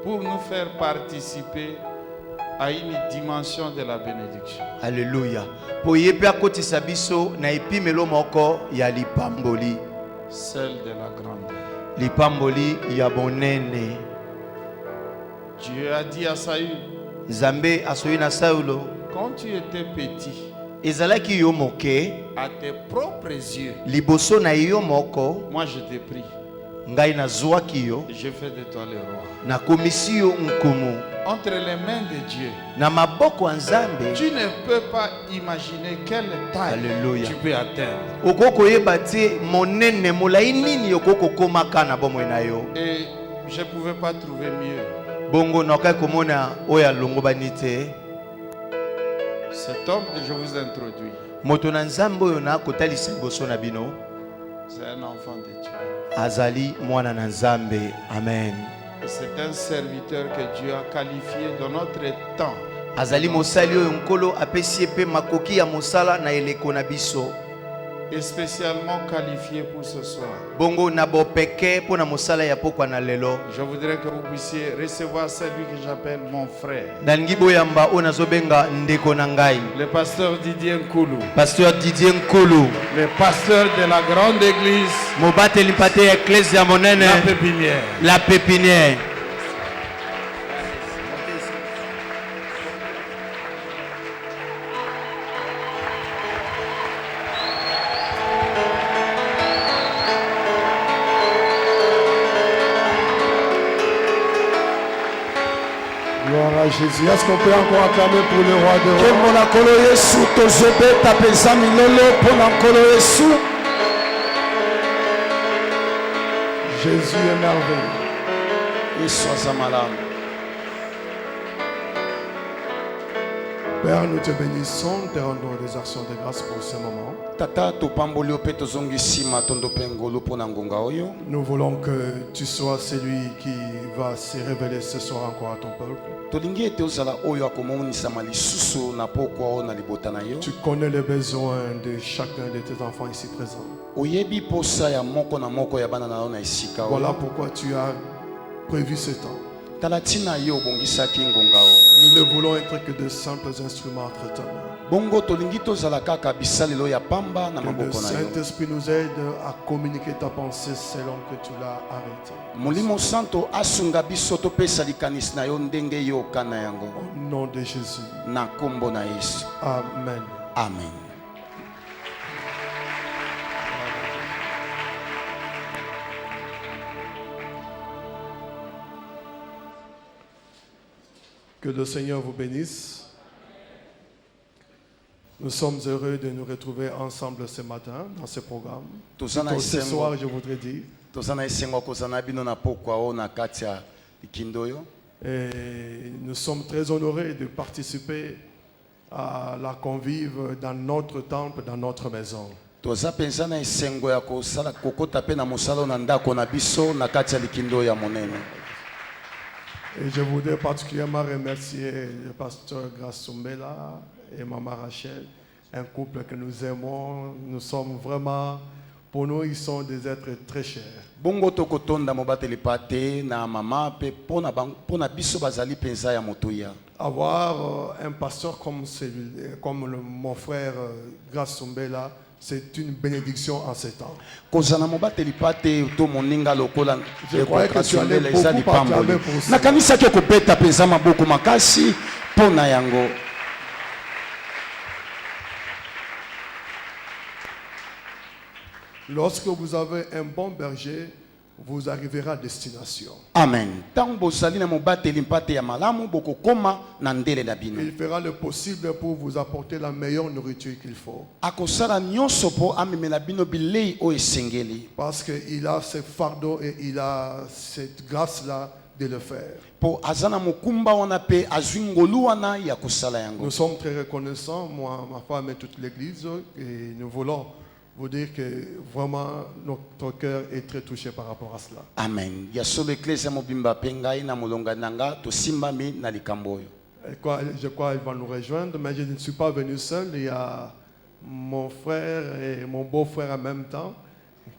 pour nous faire participer à une dimension de la bénédiction. Alléluia. Po yepe akotisa biso na epimelo moko ya lipamboli. Celle de la grandeur. Lipamboli ya bonene. Dieu a dit à Saül, Nzambe asoyi na Saulo, quand tu étais petit, ezalaki yo moke, à tes propres yeux, liboso na yo moko, moi je t'ai pris. ngai nazwaki yo, Je fais de toi le roi. na komisi yo nkumu. Entre les mains de Dieu, Na maboko ya Nzambe, tu ne peux pas imaginer quelle taille Alléluia. tu peux atteindre. okoko yeba te monene molai nini okoko komaka na bomoi na yo. Et je ne pouvais pas trouver mieux. Bongo nokai komona oya longo banite. Cet homme que je vous introduis, Moto na Nzambe oyo na kotalisa liboso na bino, c'est un enfant de Dieu. azali mwana na Nzambe. Amen. Et c'est un serviteur que Dieu a qualifié dans notre temps. Azali mosali oyo nkolo apesi pe makoki ya mosala na eleko na biso. Et spécialement qualifié pour ce soir. Bongo na bopeke po na mosala ya pokwa na lelo. Je voudrais que vous puissiez recevoir celui que j'appelle mon frère. Nangi boyamba o nazobenga ndeko na ngai. Le pasteur Didier Nkoulou. Pasteur Didier Nkulu. Le pasteur de la grande église. Mobateli mpate ya ecclesia monene. La pépinière. La pépinière. Gloire à Jésus. Est-ce qu'on peut encore acclamer pour le roi de Ke rois? monakolo Yesu tozobeta peza milolo pona nkolo Yesu. Jésus est merveilleux. Yesu aza malamu. Père, nous te bénissons, te rendons des actions de grâce pour ce moment. Tata topamboli yo pe tozongisi matondo pe ngolu pona ngonga oyo. Nous voulons que tu sois celui qui va se révéler ce soir encore à ton peuple. Tolingi ete ozala oyo akomonisama lisusu na pokwa oyo na libota na yo. Tu connais les besoins de chacun de tes enfants ici présents. Oyebi posa ya moko na moko ya bana na yo na esika oyo. Voilà pourquoi tu as prévu ce temps. Tala tina yo obongisaki ngonga oyo. Nous ne voulons être que de simples instruments entre ta main. Bongo tolingi tozala kaka bisalelo ya pamba na Que le maboko na yo. Saint-Esprit nous aide à communiquer ta pensée selon que tu l'as arrêté. Molimo santo asunga biso topesa likanisi na yo ndenge yo kana yango. Au nom de Jésus. Na kombo na Yesu. Amen. Amen. Que le Seigneur vous bénisse. Nous sommes heureux de nous retrouver ensemble ce matin dans ce programme. Tozana Plutôt ce soir, esengo je voudrais dire. tozana esengo kozana bino na pokwa o na kati ya likindo oyo. Et nous sommes très honorés de participer à la convive dans notre temple, dans notre maison. Toza penza na esengo ya kosala kokota pe na mosala na ndako na biso na kati ya likindo ya monene. Et je voudrais particulièrement remercier le pasteur Grace Sumbela et Maman Rachel, un couple que nous aimons. Nous sommes vraiment, pour nous, ils sont des êtres très chers. Bongo tokotonda mobateli pate na mama pe pona biso bazali penza ya motuya. Avoir un pasteur comme mon frère Grace Sumbela, c'est une bénédiction en ces temps. Kozana mobateli pate to moninga lokola Je croyais que tu allais beaucoup acclamer pour ça. na kanisa ke kopeta penza maboko makasi pona yango. Lorsque vous avez un bon berger, vous arriverez à destination. Amen. Tant bozali na mobateli mpate ya malamu boko koma na ndele na bino. Il fera le possible pour vous apporter la meilleure nourriture qu'il faut. Akosala nyonso po amemela bino bilei o esengeli. Parce qu'il a ce fardeau et il a cette grâce-là de le faire. Po azana mokumba wana pe azwi ngolu wana ya kosala yango. Nous sommes très reconnaissants, moi, ma femme et toute l'église, et nous voulons vous dire que vraiment notre cœur est très touché par rapport à cela. Amen. Ya solo eklezia mobimba pe ngai na molonga nanga tosimbami na likambo oyo. Je crois qu'il va nous rejoindre, mais je ne suis pas venu seul. Il y a mon frère et mon beau-frère en même temps.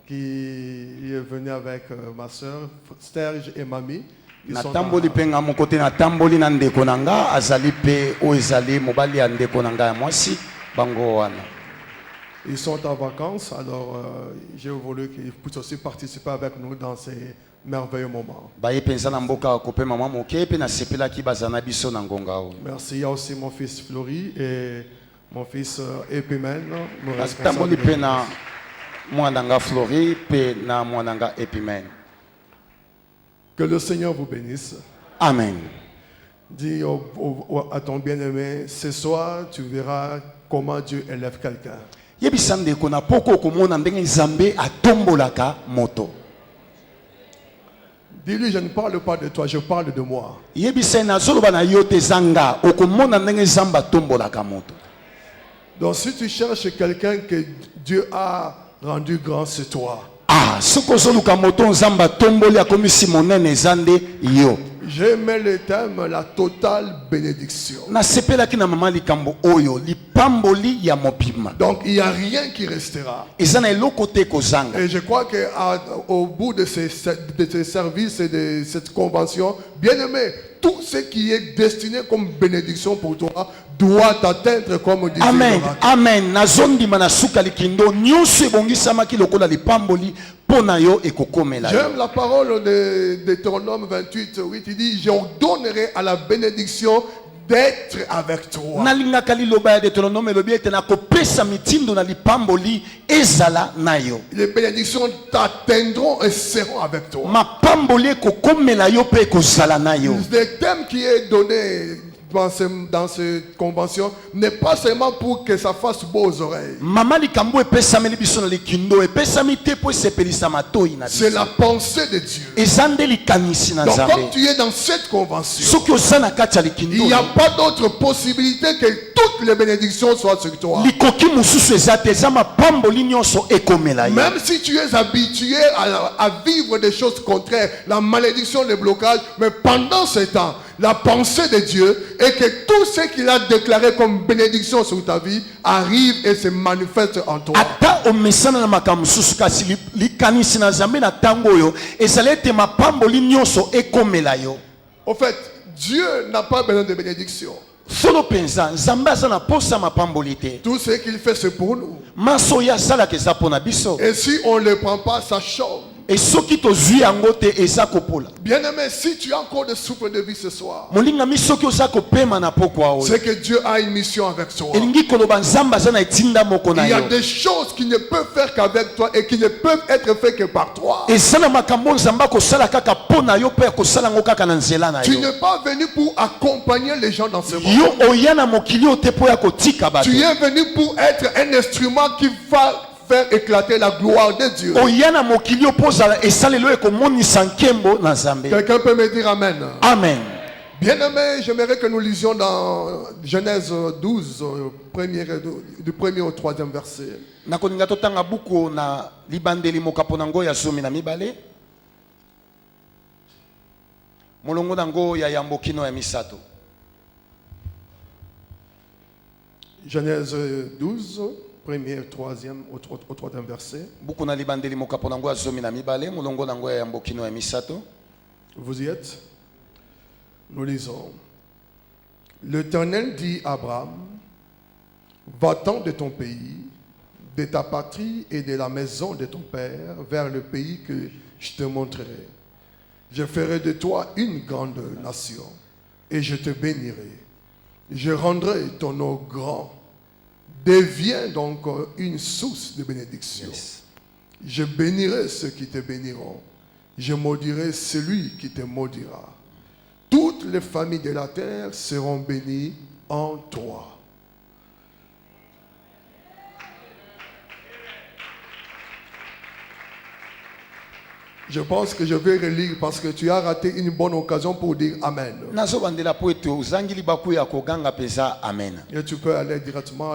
qui est venu avec ma soeur, Serge et Mamie. Ils sont natamboli pe nga mokote natamboli na ndeko na nga azali pe o ezali mobali ya ndeko na nga ya mwasi bango wana. Ils sont en vacances, alors j'ai voulu qu'ils puissent aussi participer avec nous dans ces merveilleux moments. Baye penza na mboka ko pe mama moke pe na sepelaki bazana biso na ngonga o. Merci. Il y a aussi mon fils Flori et mon fils Epimène. nos natamboli responsables pe de na mwana nga Flori pe na mwana nga Epimène. Que le Seigneur vous bénisse. Amen. Dis à ton bien-aimé, ce soir, tu verras comment Dieu élève quelqu'un. Yebisa ndeko na poko komona ndenge Nzambe atombolaka moto. Dis-lui, je ne parle pas de toi, je parle de moi. Yebisa na zoloba na yo te zanga okomona ndenge Nzambe atombolaka moto. Donc si tu cherches quelqu'un que Dieu a rendu grand, c'est toi. Ah, soko zoluka moto Nzambe atomboli akomisi monene zande yo. J'ai mis le thème la totale bénédiction. Na sepelaki na mama likambo oyo lipamboli ya mopima. Donc il n'y a rien qui restera. Eza na eloko te kozanga. Et je crois qu'au bout de ces services et de cette convention, bien aimé, tout ce qui est destiné comme bénédiction pour toi doit t'atteindre comme disait Amen. l'oracle. Amen. Na zondi mana suka likindo nyonso ebongisamaki lokola lipamboli pona yo ekokomela. J'aime la parole de Deutéronome 28:8. Il dit, j'ordonnerai à la bénédiction d'être avec toi. Nalingaka liloba ya Deutéronome elobi ete na kopesa mitindo na lipamboli ezala na yo. Les bénédictions t'atteindront et seront avec toi. Mapamboli ekokomela yo pe ekozala na yo. Le thème qui est donné dans cette convention n'est pas seulement pour que ça fasse beau aux oreilles. Mama likambo epesameli biso na likindo epesami te po esepelisa matoi na biso. C'est la pensée de Dieu. Ezande likanisi na Donc Nzambe. comme tu es dans cette convention, Soki oza na kati ya likindo il n'y a pas d'autre possibilité que toutes les bénédictions soient sur toi. likoki mosusu eza te eza mapamboli nyonso ekomela yo. Même si tu es habitué à vivre des choses contraires, la malédiction, le blocage, mais pendant ce temps, la pensée de Dieu est que tout ce qu'il a déclaré comme bénédiction sur ta vie arrive et se manifeste en toi. Ata omesana na makambo mosusu kasi likanisi na Nzambe na ntango oyo ezali ete mapamboli nyonso ekomela yo. Au fait, Dieu n'a pas besoin de bénédiction. Solo penza Nzambe aza na posa mapamboli te. Tout ce qu'il fait, c'est pour nous. Maso oyo asalaka eza mpona biso. Et si on ne le prend pas, ça chauffe. E soki tozwi yango te eza kopola. Bien-aimé, si tu as encore des souffles de vie ce soir, molingami soki oza kopema na pokwa oyo c'est que Dieu a une mission avec toi. elingi koloba Nzambe aza na etinda moko na Il y a yo. des choses qui ne peuvent faire qu'avec toi et qui ne peuvent être faites que par toi. eza na makambo Nzambe akosala kaka mpo na yo mpe akosala yango kaka na nzela na Tu yo. n'es pas venu pour accompagner les gens dans ce monde. Yo oya na mokili oyo te mpo ya kotika bato. Tu es venu pour être un instrument qui va faire éclater la gloire de Dieu. oya na mokili oyo mpo ozala esalelo ekomonisa nkembo na Nzambe. Quelqu'un peut me dire Amen. Amen. Bien-aimé, j'aimerais que nous lisions dans Genèse 12, du 1er au 3e verset. nakoninga totanga buku na libandeli mokapo nango ya zomi na mibale molongo nango ya yambokino ya misato. Genèse 12, 1er au 3e verset. buku na libandeli mokapo nango ya zomi na mibale molongo nango ya yambokino ya misato. Vous y êtes? Nous lisons. L'Éternel dit à Abraham, va-t'en de ton pays, de ta patrie et de la maison de ton père vers le pays que je te montrerai. Je ferai de toi une grande nation et je te bénirai. Je rendrai ton nom grand. Deviens donc une source de bénédiction. Yes. Je bénirai ceux qui te béniront. Je maudirai celui qui te maudira. Toutes les familles de la terre seront bénies en toi. Je pense que je vais relire parce que tu as raté une bonne occasion pour dire Amen. nazobandela po ete ozangi libaku ya koganga peza amen. Et tu peux aller directement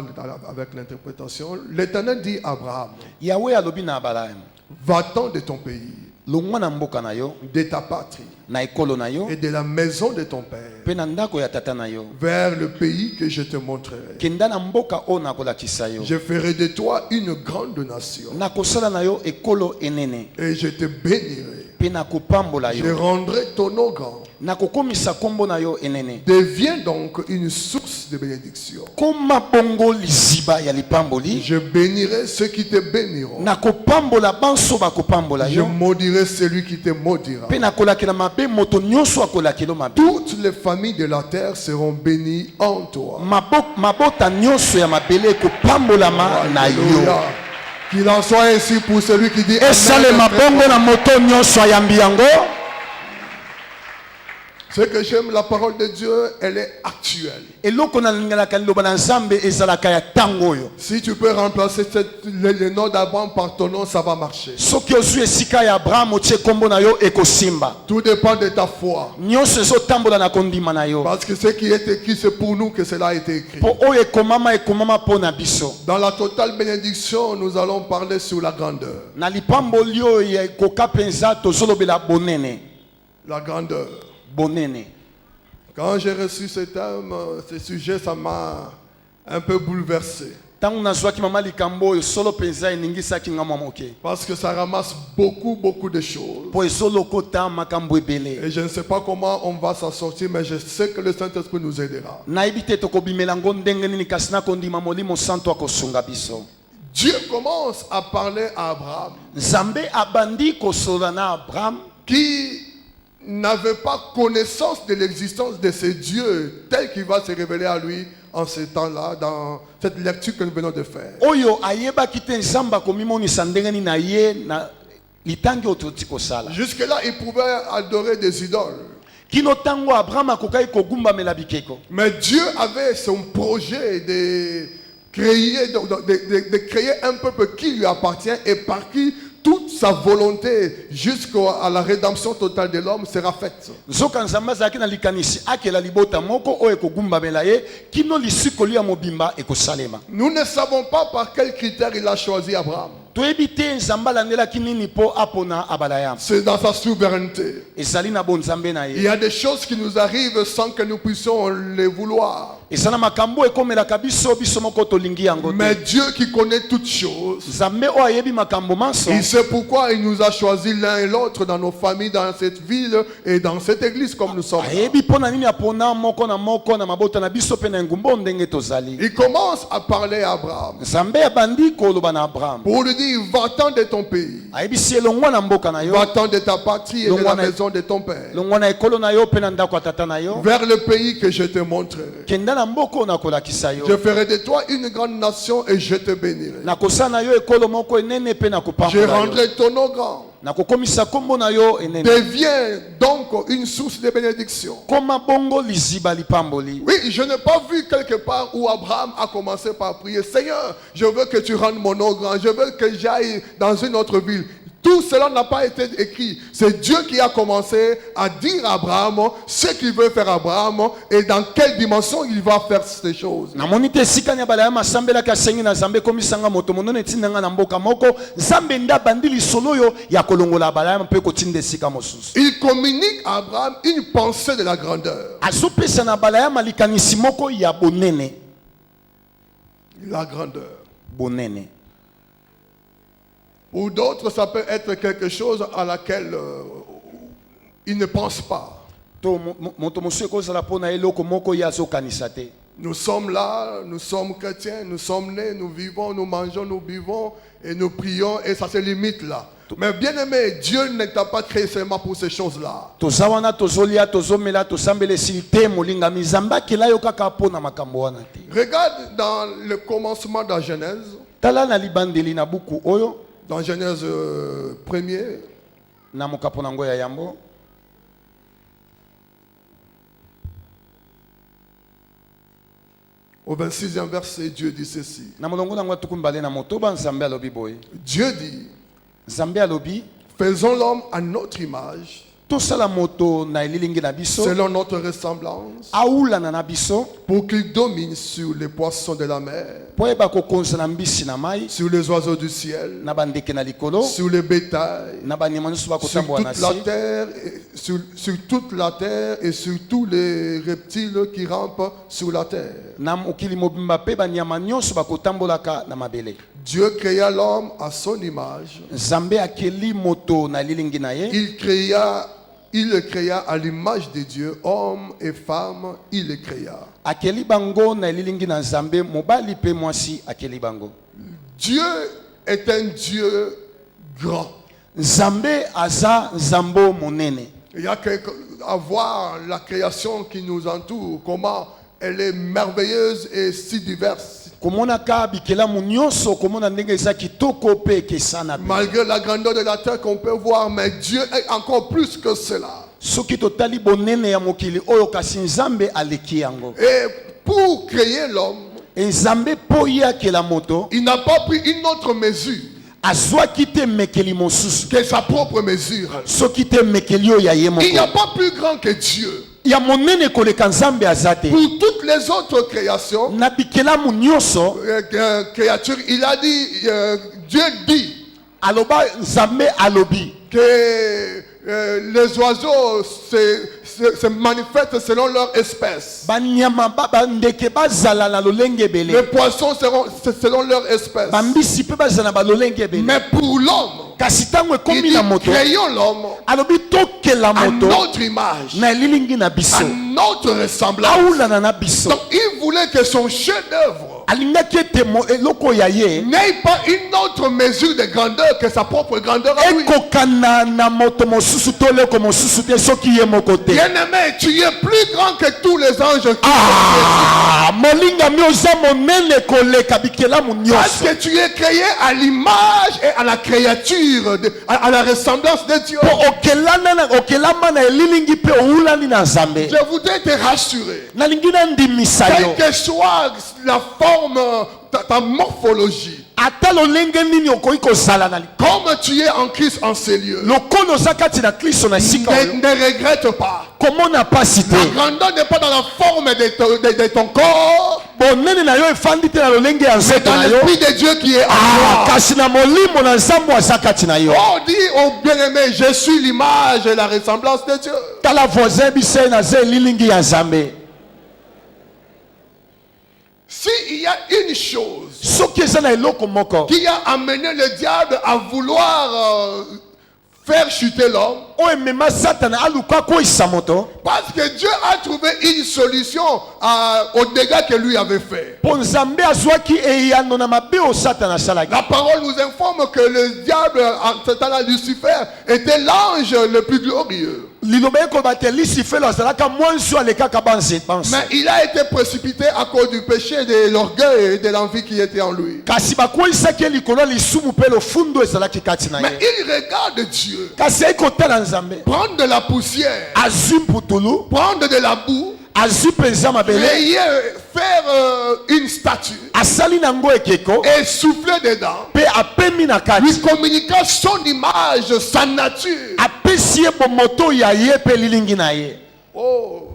avec l'interprétation. L'Éternel dit à Abraham, yawe alobi na Abraham, va-t'en de ton pays. longwa na mboka na yo de ta patrie na ekolo na yo et de la maison de ton père pe na ndako ya tata na yo vers le pays que je te montrerai. kenda na mboka oyo nakolakisa yo Je ferai de toi une grande nation nakosala na yo ekolo enene et je te bénirai. pe nakopambola Je yo rendrai ton nom grand. nakokomisa kombo na yo enene Deviens donc une source de bénédiction. koma bongo liziba ya lipamboli Je bénirai ceux qui te béniront. nakopambola banso bakopambola Je yo maudirai celui qui te maudira. pe nakolakela mabe moto nyonso akolakela mabe Toutes les familles de la terre seront bénies en toi. mabota nyonso ya mabele ekopambolama na yo Alléluia. Qu'il en soit ainsi pour celui qui dit esalema Amen. bongo na moto nyonso ayambi yango. Ce que j'aime, la parole de Dieu, elle est actuelle. eloko na lingalaka liloba na nzambe ezalaka ya ntango oyo. Si tu peux remplacer le nom d'Abraham par ton nom, ça va marcher. soki ozwi esika ya abrahamu otie kombo na yo ekosimba Tout dépend de ta foi. nyonso ezotambola na kondima na yo Parce que ce qui est écrit, c'est pour nous que cela a été écrit. mpo oyo ekomama mpo na biso. Dans la totale bénédiction, nous allons parler sur la grandeur. na lipamboli oyo ya ekoka mpenza tozolobela bonene. La grandeur. bonene. Quand j'ai reçu ce thème, ce sujet, ça m'a un peu bouleversé. ntango nazwaki mama likambo oyo solo mpenza eningisaki nga mwa moke Parce que ça ramasse beaucoup de choses. mpo ezolokota makambo ebele. Et je ne sais pas comment on va s'en sortir, mais je sais que le Saint-Esprit nous aidera. nayebi te tokobimela ngo ndenge nini kasi nakondima molimo santo akosunga biso. Dieu commence à parler à Abraham, nzambe abandi kosolola na abrahamu qui n'avait pas connaissance de l'existence de ce Dieu tel qu'il va se révéler à lui en ce temps-là, dans cette lecture que nous venons de faire. oyo ayebaki te nzambe akomimonisa ndenge nini na ye na litangi oyo toti kosala. Jusque-là, il pouvait adorer des idoles. kino ntango abrahamu akokaki kogumbamela bikeko. Mais Dieu avait son projet de créer un peuple qui lui appartient et par qui toute sa volonté jusqu'à la rédemption totale de l'homme sera faite. nzoka nzambe azalaki na likanisi akela libota moko oyo ekogumbamela ye kino lisikoli ya mobimba ekosalema. Nous ne savons pas par quel critère il a choisi Abraham. toyebi te nzambe alandelaki nini mpo apona abala. C'est dans sa souveraineté. ezali na bonzambe na Il y ye. a des choses qui nous arrivent sans que nous puissions les vouloir. eza na makambo ekomelaka biso moko tolingi yango Mais te. Dieu qui connaît toutes choses, nzambe oyo ayebi makambo manso il sait pourquoi il nous a choisis l'un et l'autre dans nos familles, dans cette ville et dans cette église comme nous sommes. ayebi mpo na nini apona moko na mabota na biso mpe na engumba ndenge tozali. Il commence à parler à Abraham nzambe abandi koloba na abrahamu pour lui dire, va-t'en de ton pays, ayebisi elongwa na mboka na yo va-t'en de ta patrie et de la Longwa na- maison de ton père, longwa na ekolo na yo mpe na ndako ya tata na yo vers le pays que je te montrerai. kenda na mboka oyo nakolakisa yo. Je ferai de toi une grande nation et je te bénirai. nakosala na yo ekolo moko enene mpe Je nakopambola yo. rendrai ton nom grand. nakokomisa kombo na yo enene. Deviens donc une source de bénédiction. koma bongo liziba lipamboli. Oui, je n'ai pas vu quelque part où Abraham a commencé par prier, Seigneur, je veux que tu rendes mon nom grand, je veux que j'aille dans une autre ville. Tout cela n'a pas été écrit. C'est Dieu qui a commencé à dire à Abraham ce qu'il veut faire à Abraham et dans quelle dimension il va faire ces choses. namoni te esika ya bala ya masambelaki asengi na nzambe ekomisanga moto monene etindanga na mboka moko nzambe nde abandi lisolo oyo ya kolongola bala ya mpe kotinda esika mosusu. Il communique à Abraham une pensée de la grandeur. azopesa na bala ya malikanisi moko ya bonene. La grandeur. bonene. Pour d'autres, ça peut être quelque chose à laquelle ils ne pensent pas. to moto mosusu ekozala mpo na eloko moko ye azokanisa te. Nous sommes là, nous sommes chrétiens, nous sommes nés, nous vivons, nous mangeons, nous buvons et nous prions et ça se limite là. Mais bien aimé, Dieu ne t'a pas créé seulement pour ces choses-là. toza wana tozolia tozomela tosambela esili te molingami nzambe akela yo kaka mpo na makambo wana te. Regarde dans le commencement de la Genèse, tala na libandeli na buku oyo dans Genèse 1er, na mokapo na ngo ya yambo au 26e verset, Dieu dit ceci. na molongo na ngo tuku mbale na motoba nzambe alobi boye. Dieu dit, nzambe alobi faisons l'homme à notre image, tosala moto na elilingi na biso selon notre ressemblance, aulana na biso pour qu'il domine sur les poissons de la mer, po yeba kokonza na mbisi na mai sur les oiseaux du ciel, na bandeke na likolo sur les bétails, na banyama nyonso sur bakotambola na toute la se terre, sur toute la terre et sur tous les reptiles qui rampent sur la terre. na mokili mobimba mpe banyama nyonso bakotambolaka na mabele. Dieu créa l'homme à son image. Nzambe akeli moto na elilingi na ye Il le créa à l'image de Dieu, homme et femme, il le créa. akeli bango na elilingi na Nzambe, mobali mpe mwasi akeli bango. Dieu est un Dieu grand. Nzambe aza nzambo monene. Il y a qu'à voir la création qui nous entoure, comment elle est merveilleuse et si diverse. Komonaka bikelamu nyonso komona ndenge eza kitoko pe kesana. Malgré la grandeur de la terre qu'on peut voir, mais Dieu est encore plus que cela. Soki totali bonene ya mokili oyo kasi Nzambe aleki yango. Et pour créer l'homme, Nzambe po ye akela moto il n'a pas pris une autre mesure azwaki te mekeli mosusu que sa propre mesure. soki te mekeli oyo ya ye Il n'y a moko. pas plus grand que Dieu. Ya monene koleka Nzambe aza te. Pour toutes les autres créations, Na bikelamu nyonso créatures, il a dit, Dieu dit aloba Nzambe alobi que les oiseaux se manifestent selon leur espèce. banyama bandeke bazala na lolenge Les ebele, poissons seront selon leur espèce. bambisi mpe bazala na balolenge ebele. Mais pour l'homme, Kasi ntango il ekomi dit na moto créons l'homme alobi tokela à moto notre image, na elilingi na biso à notre ressemblance. aulana na biso. Donc il voulait que son chef-d'œuvre Alingaki ete eloko ya ye n'ait pas une autre mesure de grandeur que sa propre grandeur à lui. ekokana na moto mosusu to eloko mosusu te soki ye moko te. Bien-aimé, tu es plus grand que tous les anges. Molinga mi oza monene koleka bikelamu Parce nyonso. que tu es créé à l'image et à la créature, à la ressemblance de Dieu. Po okelama na elilingi mpe oulani na Nzambe. Je voudrais te rassurer. Nalingi nandimisa yo Quelle que soit la forme, ta morphologie, ata lolenge nini okoki kozala na comme tu es en Christ en ces lieux, lokola oza kati na Kristo na sika oyo ne regrette pas. komona pasi te. La grandeur n'est pas dans la forme de ton corps, Bonene na yo efandi te na lolenge ya mais nzoto dans na yo, l'esprit de Dieu qui est en toi. kasi na molimo na Nzambe aza kati na yo. Oh, dis au bien-aimé, je suis l'image et la ressemblance de Dieu. Tala voisin biso naza elilingi ya Nzambe. S'il y a une chose Soki eza na eloko moko qui a amené le diable à vouloir faire chuter l'homme, oyo emema Satana aluka koyisa moto, parce que Dieu a trouvé une solution aux dégâts que lui avait fait. mpo Nzambe azwaki eyano na mabe oyo Satana asalaki. La parole nous informe que le diable, Satan, Lucifer, était l'ange le plus glorieux. Liloba ekoba te Lucifelo azalaka mwanzi alekaka banzepanse, Mais il a été précipité à cause du péché, de l'orgueil et de l'envie qui était en lui. kasi bakoyisaki likolo ya lisumu mpe lofundo ezalaki kati na Mais ye. il regarde Dieu Kasi ekotala Nzambe prendre de la poussière, azwi mputulu, prendre de la boue, azwi mpenza mabele, faire une statue asali nango ekeko et souffler dedans, mpe apemi na lui kati, communiquant son image, sa nature. apesi ye bomoto ya ye mpe lilingi na ye. Oh,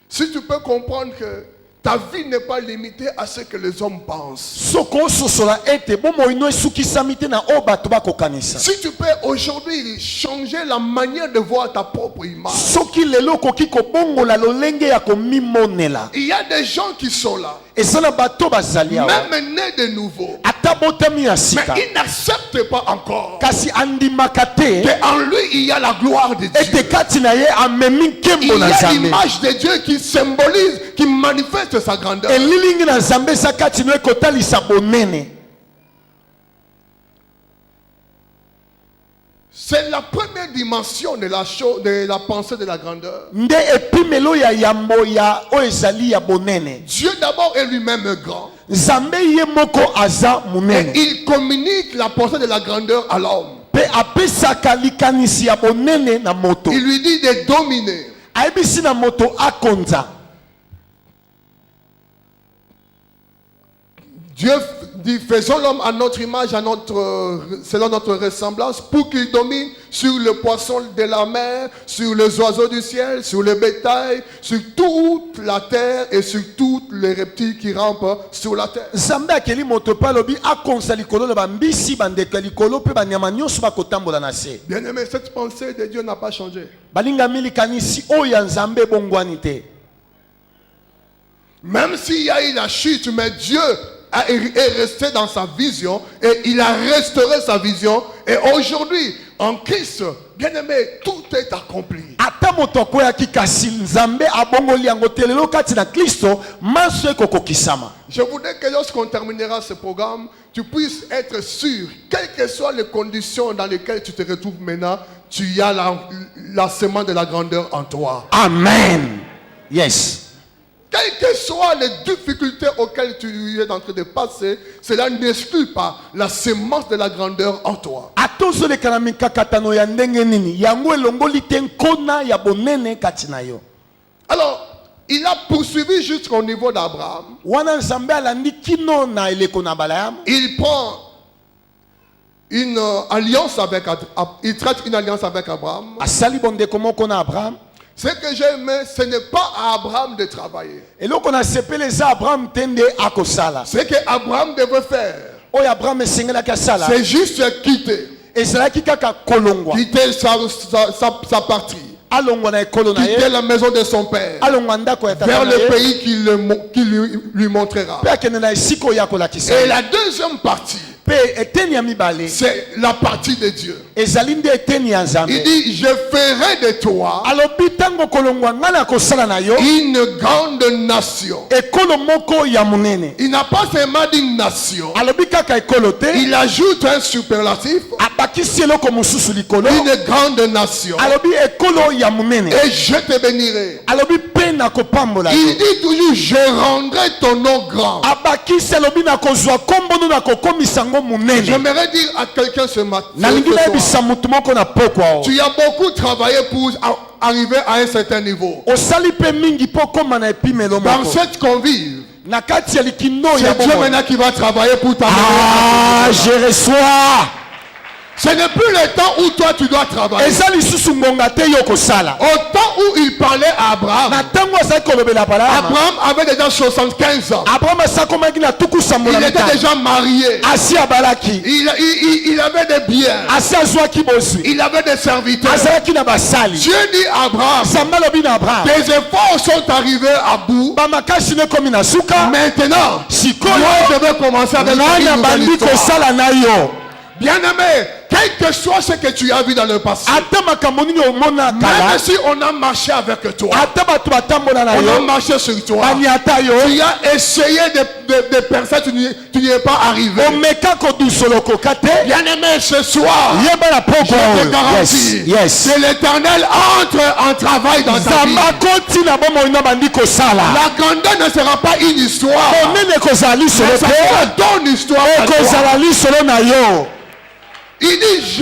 si tu peux comprendre que ta vie n'est pas limitée à ce que les hommes pensent. Soko ososola ete bomoi no esukisami te na oyo bato bakokanisa. Si tu peux aujourd'hui changer la manière de voir ta propre image. Soki lelo okoki kobongola lolenge ya komimonela, Il y a des gens qui sont là, eza na bato bazali awa même nés de nouveau, ata botami ya mais sika ils n'acceptent pas encore kasi andimaka te qu'en lui il y a la gloire de Dieu. ete kati na ye amemi Il nkembo y na a Nzambe. l'image de Dieu qui symbolise, qui manifeste sa grandeur. Elilingi na Nzambe eza kati no ekotalisa bonene. C'est la première dimension de la chose, de la pensée de la grandeur. Nde epimelo ya yambo ya oyo ezali ya bonene. Dieu d'abord est lui-même grand. Nzambe ye moko aza Et munene. il communique la pensée de la grandeur à l'homme. Pe apesaka likanisi ya bonene na moto. Il lui dit de dominer. Ayebisi na moto akonza. Dieu dit, faisons l'homme à notre image, selon notre ressemblance, pour qu'il domine sur le poisson de la mer, sur les oiseaux du ciel, sur le bétail, sur toute la terre et sur tous les reptiles qui rampent sur la terre. Nzambe akeli moto pa lobi akonza likolo na bambisi bandeko likolo pe banyama nyonso bakotambola na se. Bien aimé, cette pensée de Dieu n'a pas changé. Balinga milikanisi oyo ya Nzambe bongwani te. Même s'il y a eu la chute, mais Dieu est resté dans sa vision et il a restauré sa vision. Et aujourd'hui, en Christ, bien aimé, tout est accompli. Ata moto koya kikasi Nzambe abongoli yango telelo kati na Kristo maso ekokokisama. Je voudrais que lorsqu'on terminera ce programme, tu puisses être sûr, quelles que soient les conditions dans lesquelles tu te retrouves maintenant, tu as la semence de la grandeur en toi. Amen. Yes. Quelles que soient les difficultés auxquelles tu es en train de passer, cela n'exclut pas la semence de la grandeur en toi. Atozo le kanamika katano ya ndenge nini yango elongoli te nkona ya bonene kati na yo. Alors, il a poursuivi jusqu'au niveau d'Abraham. Wana Nzambe alandi kino na eleko na Balaam. Il prend une alliance avec il traite une alliance avec Abraham. Asali bondeko moko na Abraham. Ce que j'ai aimé, ce n'est pas à Abraham de travailler. Et là, on a sepelé Abraham tende akosala. Ce que Abraham devait faire, Oyo Abraham esengela kasala. c'est juste quitter. Et cela qui kaka kolongwa. Quitter sa patrie. Alongwa na ekolo na Quitter ye. la maison de son père. Alongwa ndako ya tata Vers na le ye. pays qu'il lui montrera. Pe akende na esiko ya kolakisa. Et la deuxième partie, Pe eteni ya mibale. c'est la partie de Dieu. Ezali nde eteni ya Nzambe. Il dit, je ferai de toi Alobi tango kolongwa ngana kosala na yo. une grande nation. Ekolo moko ya munene. Il n'a pas seulement dit nation. Alobi kaka ekolo te. Il ajoute un superlatif. Abakisi eloko mosusu likolo. Une grande nation. Alobi ekolo ya munene. Et je te bénirai. Alobi pe na kopambola yo. Il dit toujours, je rendrai ton nom grand. Abakisi alobi na kozwa kombono na kokomisa ngo munene. J'aimerais dire à quelqu'un ce matin, Nalingi na ebisa mutu moko na pokwa. tu as beaucoup travaillé pour arriver à un certain niveau. Osali pe mingi po koma na epimelo Dans moko. cette convive, Na kati ya likindo ya c'est Dieu bomoi. maintenant qui va travailler pour t'amener. Ah, je reçois. Ce n'est plus le temps où toi tu dois travailler. Eza lisusu ngonga te yo kosala. Au temps où il parlait à Abraham, Na tango azali kolobela Balaam. Abraham avait déjà 75 ans. Abraham asakomaki na tuku Il sambola était mitano. déjà marié. Asi abalaki. Il avait des biens. Asi azwaki bozwi. Il avait des serviteurs. Azalaki na basali. Dieu dit à Abraham, Nzambe alobi na Abraham. tes efforts sont arrivés à bout. Bamakasi ne komi na suka. Maintenant, Sikoyo. moi je vais commencer avec Nana une nouvelle bandi histoire. kosala na yo. Bien-aimé, quel que soit ce que tu as vu dans le passé, Ata makambo nini omona même kala. si on a marché avec toi, Ata bato batambola na on a yo. marché sur toi, Baniata yo. tu as essayé de percer, tu n'y es pas arrivé. Omeka kodusolo kokate. Bien-aimé, ce soir, Yeba la poko. je te garantis Yes. que l'Éternel entre en travail dans ta vie. Zamba koti na bomo ina bandi kosala. La grandeur ne sera pas une histoire, Onene kozali solo mais ça sera te. ton histoire à toi. Kozala solo na yo. Il dit,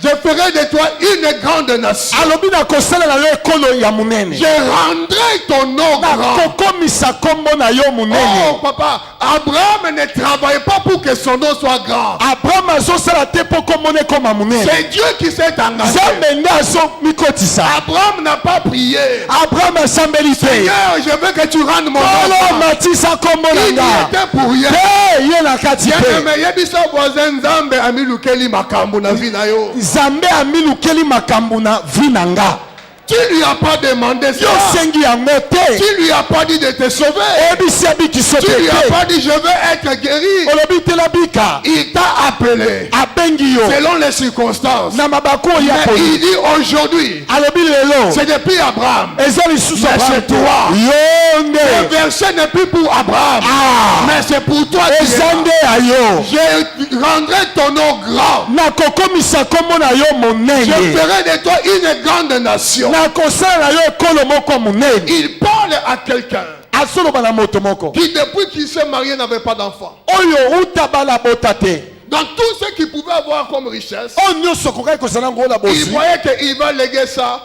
je ferai de toi une grande nation. Alobi na kosala na yo ekolo ya munene. Je rendrai ton nom Na grand. kokomisa kombo na yo Oh munene. papa, Abraham ne travaille pas pour que son nom soit grand. Abraham azosala te po kombo ne koma munene. C'est Dieu qui s'est engagé. Nzambe nde azomikotisa. Abraham n'a pas prié. Abraham asambeli te. Seigneur, je veux que tu rendes mon Kolo enfant. matisa kombo na Il n'y nga. était pour rien. Te ye na kati Bien te. aimé, yebisa voisin Nzambe amilukeli makambo na vie na yo. Nzambe amilukeli makambo na vi na nga. Tu lui as pas demandé Yo ça. sengi yango te. Tu lui as pas dit de te sauver. Ebisi abikiso Tu lui as te. pas dit je veux être guéri. Olobi te labika. Il t'a appelé Abengi yo. selon les circonstances. Na mabako ya Mais poli. il dit aujourd'hui, Alobi lelo. c'est depuis Abraham. Eza lisusu Mais Abraham c'est te. toi. Yo Le nde. verset n'est plus pour Abraham. Ah. Mais c'est pour toi qui es Eza là. nde ya yo. Je rendrai ton nom grand. Na kokomisa kombo na yo Je monene. ferai de toi une grande nation. Na kosala na yo ekolo moko monene. Il parle à quelqu'un Asoloba na moto moko. qui depuis qu'il s'est marié n'avait pas d'enfant. Oyo utabala bota te. Dans tout ce qu'il pouvait avoir comme richesse, Oyo nyonso kokaki kozala ngo na il bozwi. voyait qu'il va léguer ça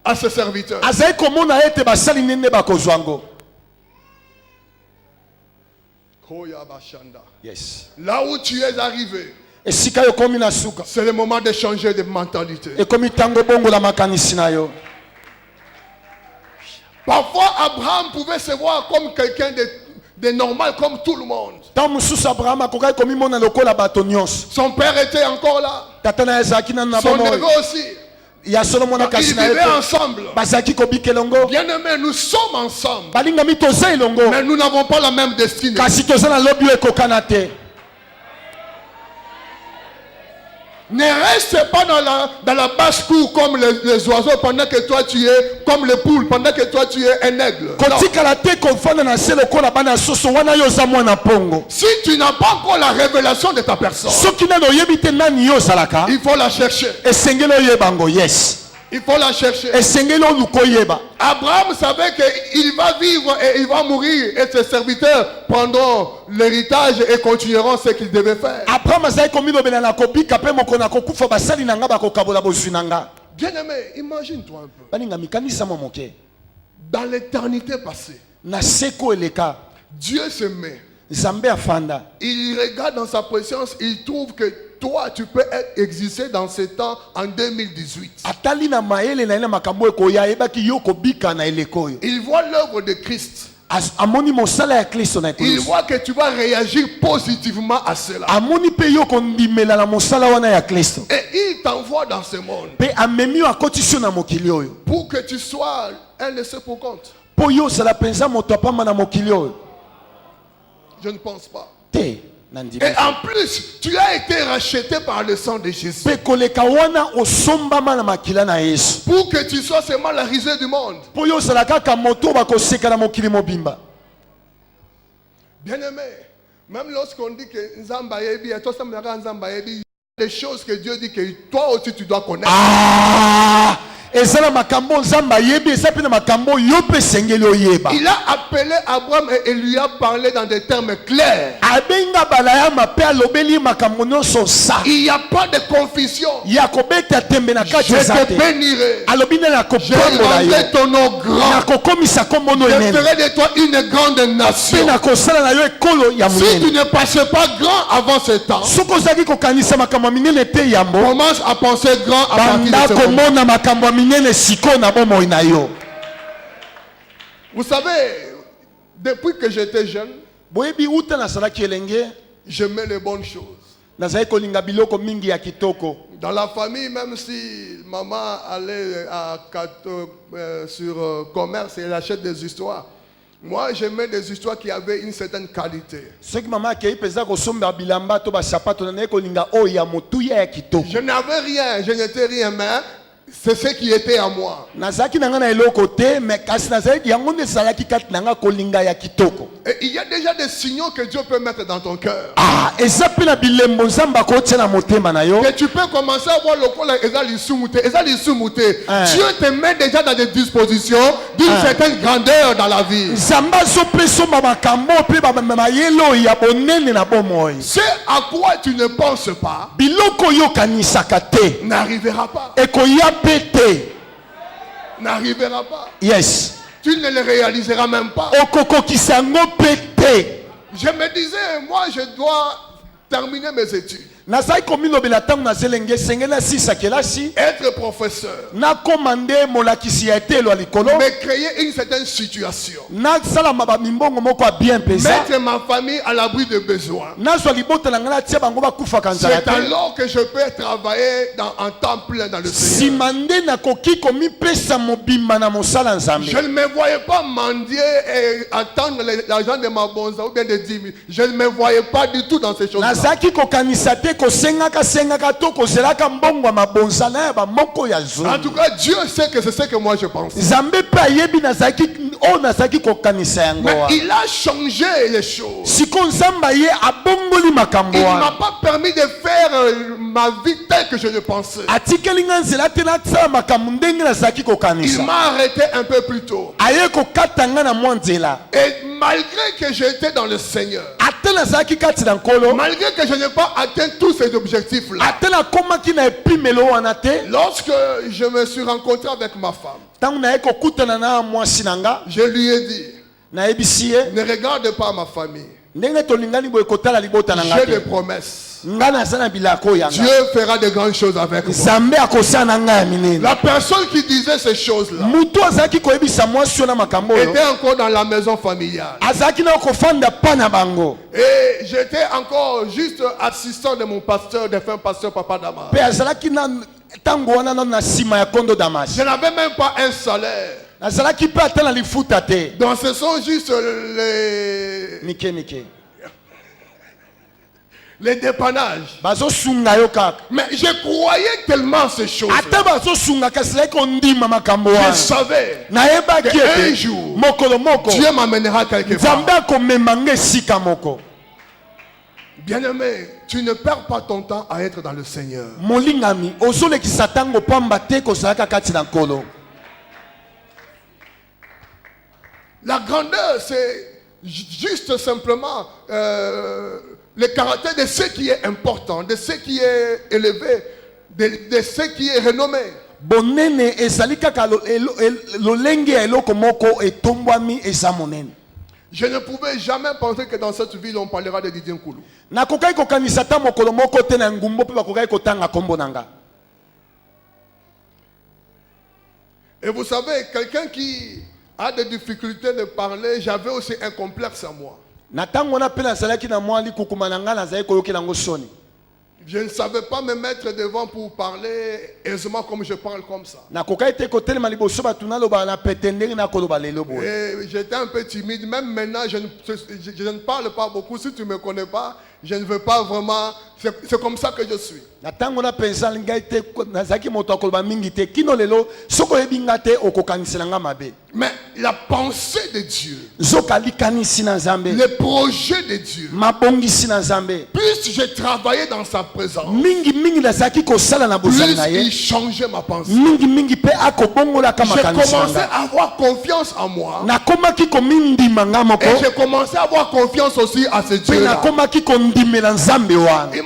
à ses serviteurs. Azali komona ete basali nene bakozwa ngo. Koya Bashanda. Yes. Là où tu es arrivé, Esika yo komi na suka. c'est le moment de changer de mentalité. Ekomi tango bongo la makanisi na yo. Parfois, Abraham pouvait se voir comme quelqu'un de normal, comme tout le monde. Tant mususu Abraham akokai komi mona lokola bato nyonso. Son père était encore là. Tata na ezaki na na Son bomo. neveu aussi. Ya Solomon na Ils kasi na vivaient yeto. ensemble. Bazaki kobike longo. Bien-aimés, nous sommes ensemble. Balinga mi toza elongo. Mais nous n'avons pas la même destinée. Kasi toza na lobi ekokana te. Ne reste pas dans la basse-cour comme les oiseaux pendant que toi tu es comme les poules, pendant que toi tu es un aigle. Non. Kotikala te kofanda na se lokola bana soso wana yo za mwana pongo. Si tu n'as pas encore la révélation de ta personne, Soki na no yebi te nani yo zalaka. il faut la chercher. Esengelo yebango yes. Il faut la chercher. Esengelo luko yeba. Abraham savait qu'il va vivre et il va mourir et ses serviteurs prendront l'héritage et continueront ce qu'ils devaient faire. Abraham azai komi lobela na kobika pe moko na kokufa basali na nga bakokabola bozwi na nga. Bien-aimé, imagine-toi un peu. Baninga mikanisa mo moke. Dans l'éternité passée, Na seko eleka. Dieu se met. Nzambe afanda. Il regarde dans sa présence, il trouve que toi, tu peux exister dans ce temps en 2018. Atali na maele na ina makambo ekoya ebaki yo kobika na eleko yo. Il voit l'œuvre de Christ. Amoni mosala ya Kristo na Il ekolo. voit que tu vas réagir positivement à cela. Amoni pe yo kondimela na mosala wana ya Kristo. Et il t'envoie dans ce monde Pe amemi yo akotisi na mokili oyo. pour que tu sois un laissé pour compte. Po yo sala penza moto apamba na mokili oyo. Je ne pense pas. Te nandimi. Et en plus, tu as été racheté par le sang de Jésus. Pe koleka wana osombama na makila na Yesu. Pour que tu sois seulement la risée du monde. Po yo sala kaka moto bakoseka na mokili mobimba. Bien-aimé, même lorsqu'on dit que Nzamba Yebi, et toi, ça me regarde Nzamba Yebi, des choses que Dieu dit que toi aussi tu dois connaître. Ah! Ezala makambo nzamba yebi esapi na makambo yo pe sengeli oyeba. Il a appelé Abraham et il lui a parlé dans des termes clairs. Abenga balaya mape alobeli makambo nyonso sa. Il n'y a pas de confusion. Ya kobeta tembe na kati Je ezate. te bénirai. Alobi na Je kopambola yo. rendrai ton nom grand. Na kokomisa kombo no Je enene. ferai de toi une grande Pe nation. na kosala na yo ekolo ya Si tu munene. ne passes pas grand avant ce temps, Soko ozaki kokanisa makambo minene te yambo. commence à penser grand à partir de Banda ce moment. komona makambo minene siko na bomoi na yo. Vous savez, depuis que j'étais jeune, Boyebi uta na salaki elenge. j'aimais les bonnes choses. Nazai kolinga biloko mingi ya kitoko. Dans la famille, même si maman allait sur commerce et elle achète des histoires, moi j'aimais des histoires qui avaient une certaine qualité. Ce que maman akei peza kosomba bilamba to ba sapato na kolinga o ya motuya ya kitoko. Je n'avais rien, je n'étais rien, mais c'est ce qui était à moi. Nazaki nanga na eloko te mais kasi nazaki yango nde salaki kati nanga kolinga ya kitoko. Et il y a déjà des signaux que Dieu peut mettre dans ton cœur. Ah, eza pe na bilembo nzamba ko tia na motema na yo. Que tu peux commencer à voir le col Dieu te met déjà dans des dispositions d'une certaine grandeur dans la vie. Nzamba zo pe somba makambo pe ba mayelo ya bonene na bomoi. Ce à quoi tu ne penses pas Biloko yo kanisaka te. n'arrivera pas. Ekoya pete. N'arrivera pas. Yes. Tu ne le réaliseras même pas. Okoko kisango pete. Je me disais, moi je dois terminer mes études. Nazai komino belatang na zelenge sengela sisa kelasi. Être professeur. Na komande molakisi ya etelo alikolo. Me créer une certaine situation. Na sala maba mimbongo moko a bien pesa. Mettre ma famille à l'abri de besoins. Na so libota na ngala tia bango ba kufa kanzala. C'est alors que je peux travailler en temps plein dans le Seigneur. Simande na koki komi pesa mobimba na mosala nzambe. Je ne me voyais pas mendier et attendre l'argent de ma bonza ou bien de 10 000. Je ne me voyais pas du tout dans ces choses-là. Nazaki kokanisa te kosengaka to kozelaka mbongo mabonza na ba moko ya zulu. En tout cas, Dieu sait que c'est ce que moi je pense. Nzambe pa yebi nazaki o nazaki kokanisa yango. Mais il a changé les choses. Siko nzamba ye abongoli makambo. Il ne m'a pas permis de faire ma vie telle que je le pensais. Atikeli nga nzela te na tsala makambo ndenge nazaki Il kokanisa. m'a arrêté un peu plus tôt. Aye kokata nga na mwa nzela. Et malgré que j'étais dans le Seigneur, Ate nazaki kati na nkolo. malgré que je n'ai pas atteint tous ces objectifs-là, Ate nakomaki na epimelo wana te. lorsque je me suis rencontré avec ma femme, Ntango naye kokutana na mwasi na nga je lui ai dit, nayebisi ye ne regarde pas ma famille. J'ai des promesses. Dieu fera de grandes choses avec moi. La personne qui disait ces choses-là était encore dans la maison familiale. Et j'étais encore juste assistant de mon pasteur, défunt pasteur Papa Damas. Je n'avais même pas un salaire. Donc ce sont juste les dépannages. Mais je croyais tellement ces choses. Je savais qu'un jour, Dieu m'amènera quelque part. Bien-aimé, tu ne perds pas ton temps à être dans le Seigneur. La grandeur, c'est juste simplement le caractère de ce qui est important, de ce qui est élevé, de ce qui est renommé. Je ne pouvais jamais penser que dans cette ville on parlera de Didier Nkoulou. Et vous savez, quelqu'un qui a des difficultés de parler, j'avais aussi un complexe en moi. Je ne savais pas me mettre devant pour parler aisément comme je parle comme ça. Et j'étais un peu timide. Même maintenant, je ne parle pas beaucoup. Si tu ne me connais pas, je ne veux pas vraiment... C'est comme ça que je suis. Mais la pensée de Dieu, le projet de Dieu, plus j'ai travaillé dans sa présence, plus il changeait ma pensée. J'ai commencé à avoir confiance en moi. Et j'ai commencé à avoir confiance aussi à ce Dieu-là.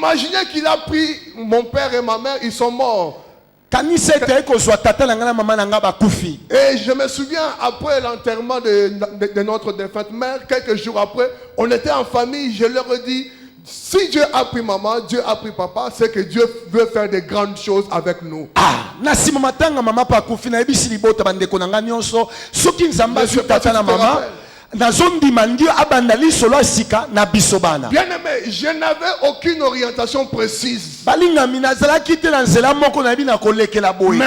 Imaginez qu'il a pris mon père et ma mère, ils sont morts. Et je me souviens, après l'enterrement de notre défunte mère, quelques jours après, on était en famille, je leur ai dit, si Dieu a pris maman, Dieu a pris papa, c'est que Dieu veut faire de grandes choses avec nous. Bien-aimé, je n'avais aucune orientation précise. Mais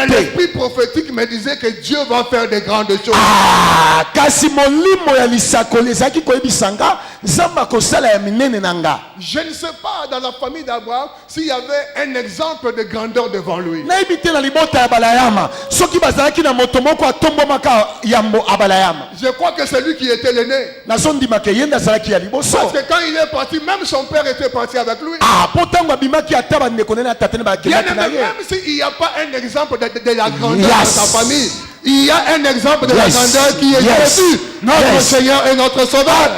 l'esprit prophétique me disait que Dieu va faire de grandes choses. Je ne sais pas dans la famille d'Abraham s'il y avait un exemple de grandeur devant lui. Je crois que c'est lui qui était l'aîné. Parce que quand il est parti, même son père était parti avec lui. Même s'il n'y a pas un exemple de la grandeur de sa famille, il y a un exemple de la grandeur qui est Jésus, notre Seigneur et notre Sauveur.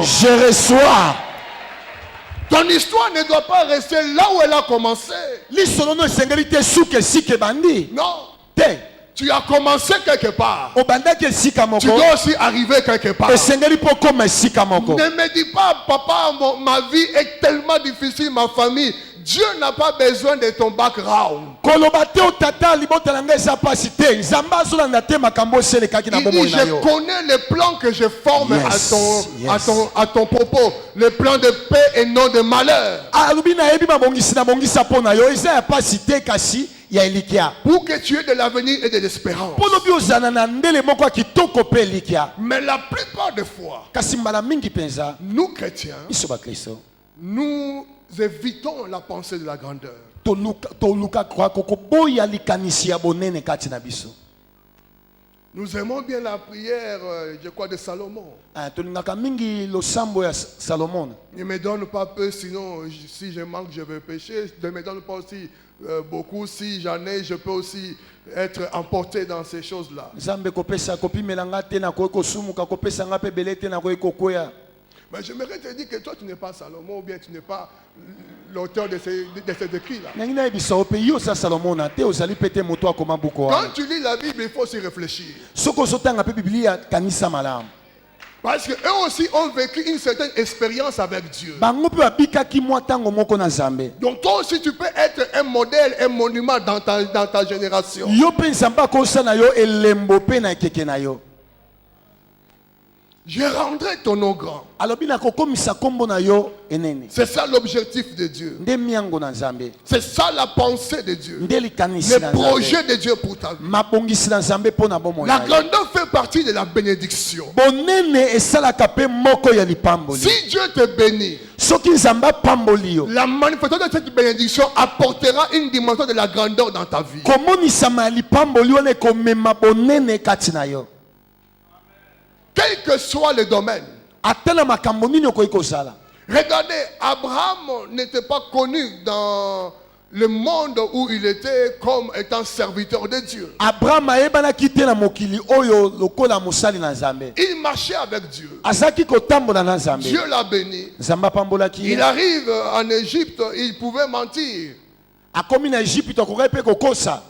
Je reçois. Ton histoire ne doit pas rester là où elle a commencé. Non. Tu as commencé quelque part. Tu dois aussi arriver quelque part. Ne me dis pas, papa, ma vie est tellement difficile, ma famille. Dieu n'a pas besoin de ton background. Je connais les plans que je forme à ton propos. Les plans de paix et non de malheur. Pour que tu aies de l'avenir et de l'espérance. Mais la plupart des fois, nous chrétiens, nous évitons la pensée de la grandeur. Nous aimons bien la prière, je crois, de Salomon. Ne me donne pas peu, sinon si je manque, je vais pécher. Ne me donne pas aussi beaucoup, si j'en ai, je peux aussi être emporté dans ces choses-là. Mais j'aimerais te dire que toi, tu n'es pas Salomon ou bien tu n'es pas l'auteur de ces écrits-là. nangi nayebisa yo mpe yo za salomo na te ozali mpe te moto akoma buku wana Quand tu lis la Bible, il faut aussi réfléchir. soki ozotanga mpe biblia kanisa malamu Parce qu'eux aussi ont vécu une certaine expérience avec Dieu. bango mpe babikaki mwa ntango moko na nzambe Donc toi aussi, tu peux être un modèle, un monument dans ta génération. yo mpe nzambe akosala na yo elembo mpe na ekeke na yo Je rendrai ton nom grand. alobi nakokomisa nkombo na yo enene C'est ça l'objectif de Dieu. nde miango na nzambe C'est ça la pensée de Dieu. nde likanisi Le na nzambe projet de Dieu pour ta vie. mabongisi na nzambe mpo na bomoi La na yo grandeur fait partie de la bénédiction. bonene esalaka mpe moko ya lipamboli Si Dieu te bénit, soki nzambe apamboli yo la manifestation de cette bénédiction apportera une dimension de la grandeur dans ta vie. komonisama ya lipamboli wana ekomema bonene kati na yo Quel que soit le domaine. ata na makambo nini okoki kozala Regardez, Abraham n'était pas connu dans le monde où il était comme étant serviteur de Dieu. abraham ayebanaki te na mokili oyo lokola mosali na nzambe Il marchait avec Dieu. azalaki kotambola na nzambe Dieu l'a béni. nzambe apambolaki Il ye arrive en Égypte, il pouvait mentir. akomi na egypte akokaki mpe kokosa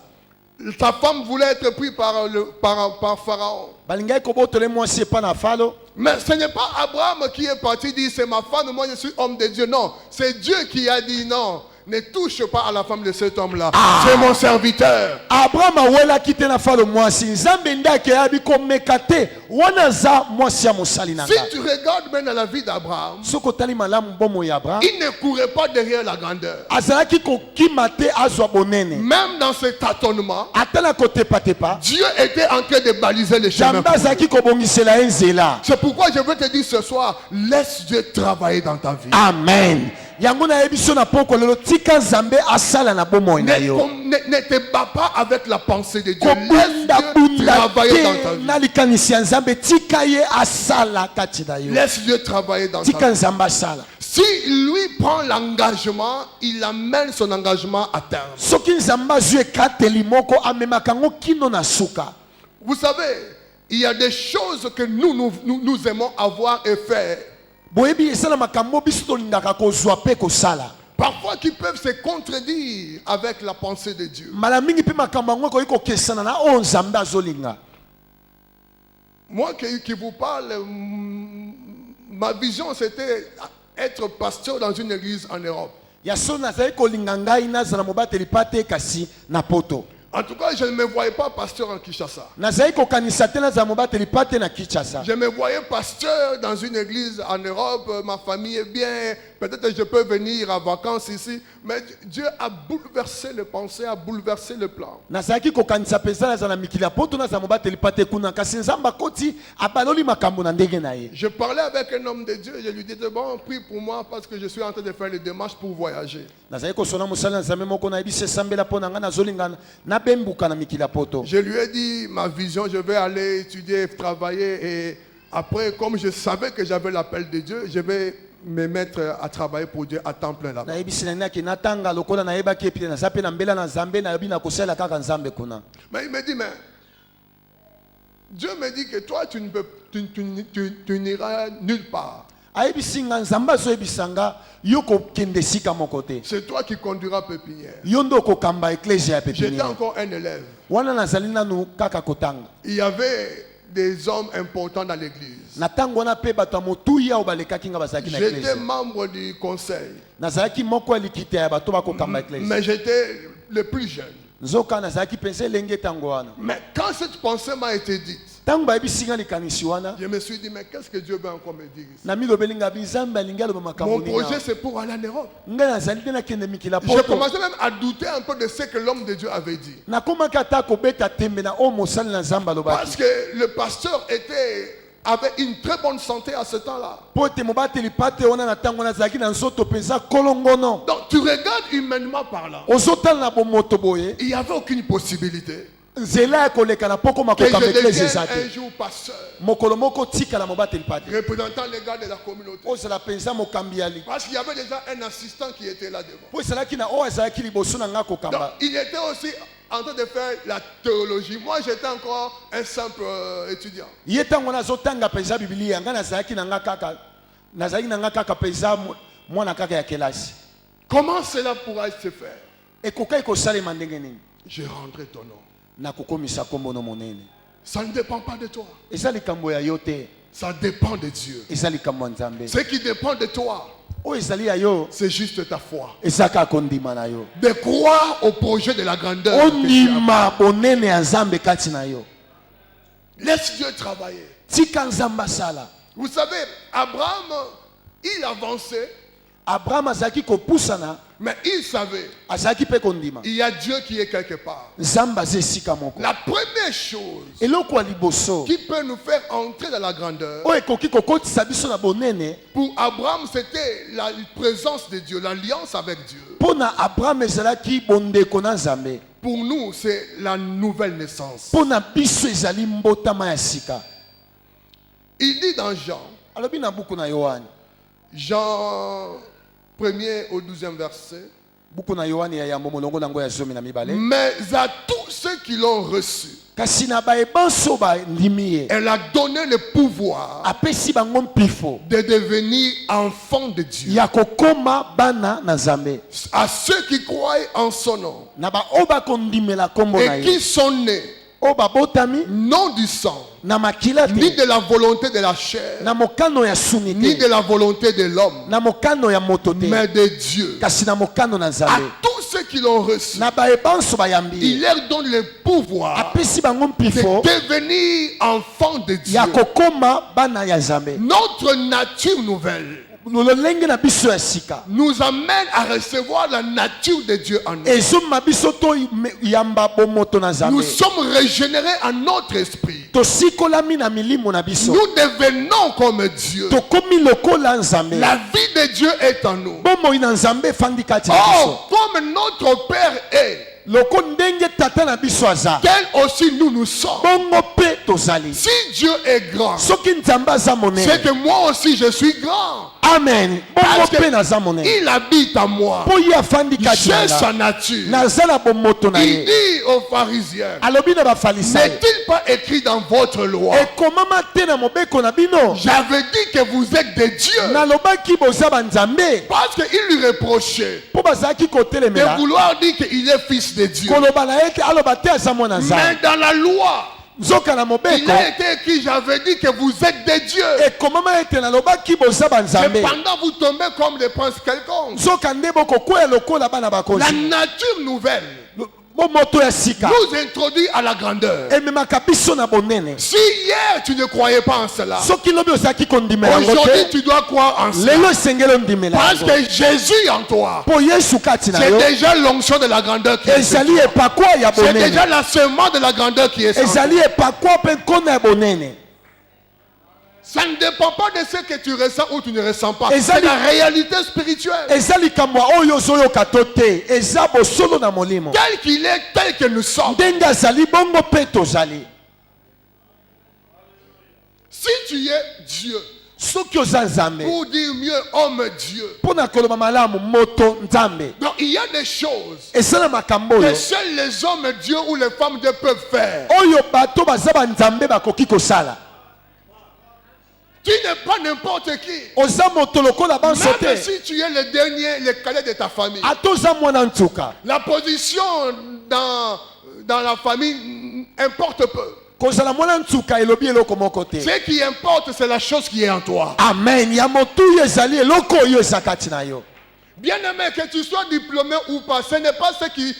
Sa femme voulait être prise par Pharaon. balingaki kobotole mwasi epa na falo Mais ce n'est pas Abraham qui est parti dire c'est ma femme, moi je suis homme de Dieu. Non, c'est Dieu qui a dit non. Ne touche pas à la femme de cet homme-là. C'est mon serviteur. abraham awelaki te na falo mwasi nzambe nde akeyabi komeka te wana aza mwasi ya mosali na Si nga tu regardes bien dans la vie d'Abraham, soki otali malamu bomoi ya abraham il ne courait pas derrière la grandeur. azalaki kokima te azwa bonene Même dans ce tâtonnement, ata na kotepatepa Dieu était en train de baliser les chemins. nzambe azalaki kobongisela ye nzela C'est pourquoi je veux te dire ce soir, laisse Dieu travailler dans ta vie. amen yango nayebi so na poko lelo tika nzambe asala na bomoi na yo Ne te bats pas avec la pensée de Dieu. Laisse Dieu kobundabunda travailler dans ta te vie. na likanisi ya nzambe tika ye asala kati na yo Laisse Dieu travailler dans ta tika vie. nzambe asala Si lui prend l'engagement, il amène son engagement à terme. soki nzambe azwi ekateli moko amemaka yango kino na suka Vous savez, il y a des choses que nous aimons avoir et faire. boyebi eza na makambo biso tolingaka kozwa mpe kosala Parfois qui peuvent se contredire avec la pensée de Dieu. mbala mingi mpe makambo yango ekoki kokesana na oyo nzambe azolinga Moi qui vous parle, ma vision c'était être pasteur dans une église en Europe. ya so nazali kolinga ngai nazala mobateli pa te kasi na poto En tout cas, je ne me voyais pas pasteur en Kinshasa. nazali kokanisa te nazala mobateli pa te na kinshasa Je me voyais pasteur dans une église en Europe, ma famille est bien, peut-être que je peux venir en vacances ici, mais Dieu a bouleversé les pensées, a bouleversé le plan. nazalaki kokanisa mpenza nazala na mikili ya poto nazala mobateli pa te kuna kasi nzambe akoti abaloli makambo na ndenge na ye Je parlais avec un homme de Dieu, je lui disais, bon, prie pour moi parce que je suis en train de faire les démarches pour voyager. nazali kosona mosali na nzambe moko nayebi se esambela mpo na ngai nazolinga nabembuka na mikili ya poto Je lui ai dit ma vision, je vais aller étudier, travailler et après, comme je savais que j'avais l'appel de Dieu, je vais me mettre à travailler pour Dieu à temps plein là-bas. nayebisi na naki natanga lokola nayebaki epi naza mpe na mbela na nzambe nayebi na kosalela kaka nzambe kuna Mais il me dit, mais Dieu me dit que toi, tu n'iras nulle part. ayebisi nga nzambe azoyebisa nga yo kokende esika moko te C'est toi qui conduiras pépinière. yo nde okokamba eklesia ya J'étais pepiniere encore un élève. wana nazali nanu kaka kotanga Il y avait des hommes importants dans l'église. na ntango wana mpe bato ya motuya oyo balekaki nga bazalaki na J'étais eklesia membre du conseil, nazalaki moko ya likita ya bato bakokamba eklesia mais j'étais le plus jeune. nzoka nazalaki mpenza elenge ntango wana Mais quand cette pensée m'a été dite, ntango bayebisi nga likanisi wana je me suis dit, mais qu'est-ce que Dieu veut encore me dire ici? na milobeli nga binzambe alingi aloba makambo Mon nini projet, awa. c'est pour aller en Europe. ngai nazali te nakende mikili ya Je poto commençais même à douter un peu de ce que l'homme de Dieu avait dit. nakomaki ata kobeta tembe na oyo mosali na nzambe Parce alobaki que le pasteur avait une très bonne santé à ce temps-là. mpo ete mobateli pa te wana na ntango wana azalaki na nzoto mpenza kolongono Donc tu regardes humainement parlant, ozotala na bomoto boye il n'y avait aucune possibilité nzela ya koleka na poko que makokamba je eklesi devienne eza un te jour pasteur, mokolo moko tikala mobateli pa te représentant les gars de la communauté. ozala mpenza mokambi ya Parce qu'il y avait déjà un assistant qui était là devant. mpo ezalaki na oyo azalaki liboso na nga Donc kokamba il était aussi en train de faire la théologie. Moi j'étais encore un simple étudiant. ye ntango wana azotanga mpenza bibilia ngai nazalaki na nga kaka nazali nanga kaka peza mwana kaka ya kelasi. Comment cela pourra se faire? Ekokai kosalema ndenge nini? Je rendrai ton nom. Na kokomisa kombo no monene. Ça ne dépend pas de toi. Eza likambo ya yo te. Ça dépend de Dieu. Eza likambo ya Nzambe. Ce qui dépend de toi, O ezali ya yo, c'est juste ta foi. eza kaka kondima na yo. De croire au projet de la grandeur. que tu as. Ondima bonene ya Nzambe kati na yo. Laisse Dieu travailler. Tika Nzambe asala. Vous savez, Abraham, il avançait, Abraham azaki kopusana, mais il savait, azaki pe kondima. il y a Dieu qui est quelque part. Nzambe azesika moko. La première chose Eloko ya liboso qui peut nous faire entrer dans la grandeur, oyo ekoki kokotisa biso na bonene, pour Abraham, c'était la présence de Dieu, l'alliance avec Dieu. mpona Abraham ezalaki bondeko na Nzambe. Pour nous, c'est la nouvelle naissance. Mpona biso ezali mbotama ya sika. Il dit dans Jean, Alobi na buku na Yohane, Jean 1er au 12e verset, buku na Yohane ya yambo molongo nango ya 12. mais à tous ceux qui l'ont reçu, Kasi na baebanso bandimi ye, elle a donné le pouvoir apesi bango mpifo de devenir enfants de Dieu. ya kokoma bana na Nzambe. À ceux qui croient en son nom Na ba oyo bakondimela kombo na et ye, qui sont nés oyo babotami non du sang, na makila ni te, de la volonté de la chair, na mokano ya suni ni te, de la volonté de l'homme, na mokano ya moto te, mais de Dieu. kasi na mokano na À Nzambe. tous ceux qui l'ont reçu, Na baebanso bayambi il ye, leur donne le pouvoir apesi bango de mpifo devenir enfants de Dieu. ya kokoma bana ya Nzambe. Notre nature nouvelle Lolenge na biso ya sika nous amène à recevoir la nature de Dieu en nous. ezoma biso to yamba bomoto na Nous Nzambe. sommes régénérés en notre esprit. Tosikolami na milimo na biso, Nous devenons comme Dieu. tokomi lokola Nzambe. La vie de Dieu est en nous. Bomoi na Nzambe efandi kati na Oh, biso. comme notre Père est, Loko ndenge tata na biso aza, tel aussi nous sommes. bongo pe tozali. Si Dieu est grand, Soki Nzambe aza c'est monene, que moi aussi je suis grand. amen, bongo Parce pe naza monene. qu'il habite en moi. Po ye afandi kati na J'ai sa nga, nature. naza na bomoto na Il ye. dit aux pharisiens, Alobi na bafarisayo, n'est-il pas écrit dans votre loi? ekomama te na mobeko na bino, J'avais dit que vous êtes des dieux. nalobaki boza banzambe. Parce qu'il lui reprochait Po bazalaki de kotelemela vouloir dire qu'il est fils de Dieu. koloba na ete aloba te aza mwana Mais Nzambe. dans la loi, Nzoka na il mobeko a été écrit, j'avais dit que vous êtes des dieux. ekomama ete nalobaki boza banzambe. Cependant, vous tombez comme des princes quelconques. Nzoka nde bokokwea lokola bana La bakozi. nature nouvelle Bomoto ya sika nous introduit à la grandeur. ememaka biso na bonene. Si hier tu ne croyais pas en cela, Soki lobi ozalaki kondimela yango aujourd'hui te, tu dois croire en cela. lelo esengeli ondimela Parce yango. que Jésus en toi, Po Yesu kati na c'est yo déjà l'onction de la grandeur qui est. ezali epakwa ya C'est déjà bonene, la semence de la grandeur qui est. en toi. ezali epakwa mpe nkona ya bonene. Ça ne dépend pas de ce que tu ressens ou tu ne ressens pas. Et ça C'est dit- la réalité spirituelle. eza likambo ya oyo ozoyoka to te, eza bosolo na molimo. Tel qu'il est, tel que nous sommes. Ndenge azali bongo mpe tozali. Si tu es Dieu, Soki oza Nzambe, pour dire mieux homme Dieu, mpo na koloba malamu moto Nzambe, donc il y a des choses eza na makambo que oyo seuls les hommes Dieu ou les femmes Dieu peuvent faire. oyo bato baza banzambe bakoki kosala. Tu n'es pas n'importe qui. Oza moto lokola banso Même te, si tu es le dernier, le cadet de ta famille. ata oza mwana ntuka. La position dans la famille importe peu. Kozala mwana ntuka elobi eloko moko te. Ce qui importe, c'est la chose qui est en toi. Amen. Ya motuyo ezali eloko oyo eza kati na yo. Bien-aimé, que tu sois diplômé ou pas, ce n'est pas ce qui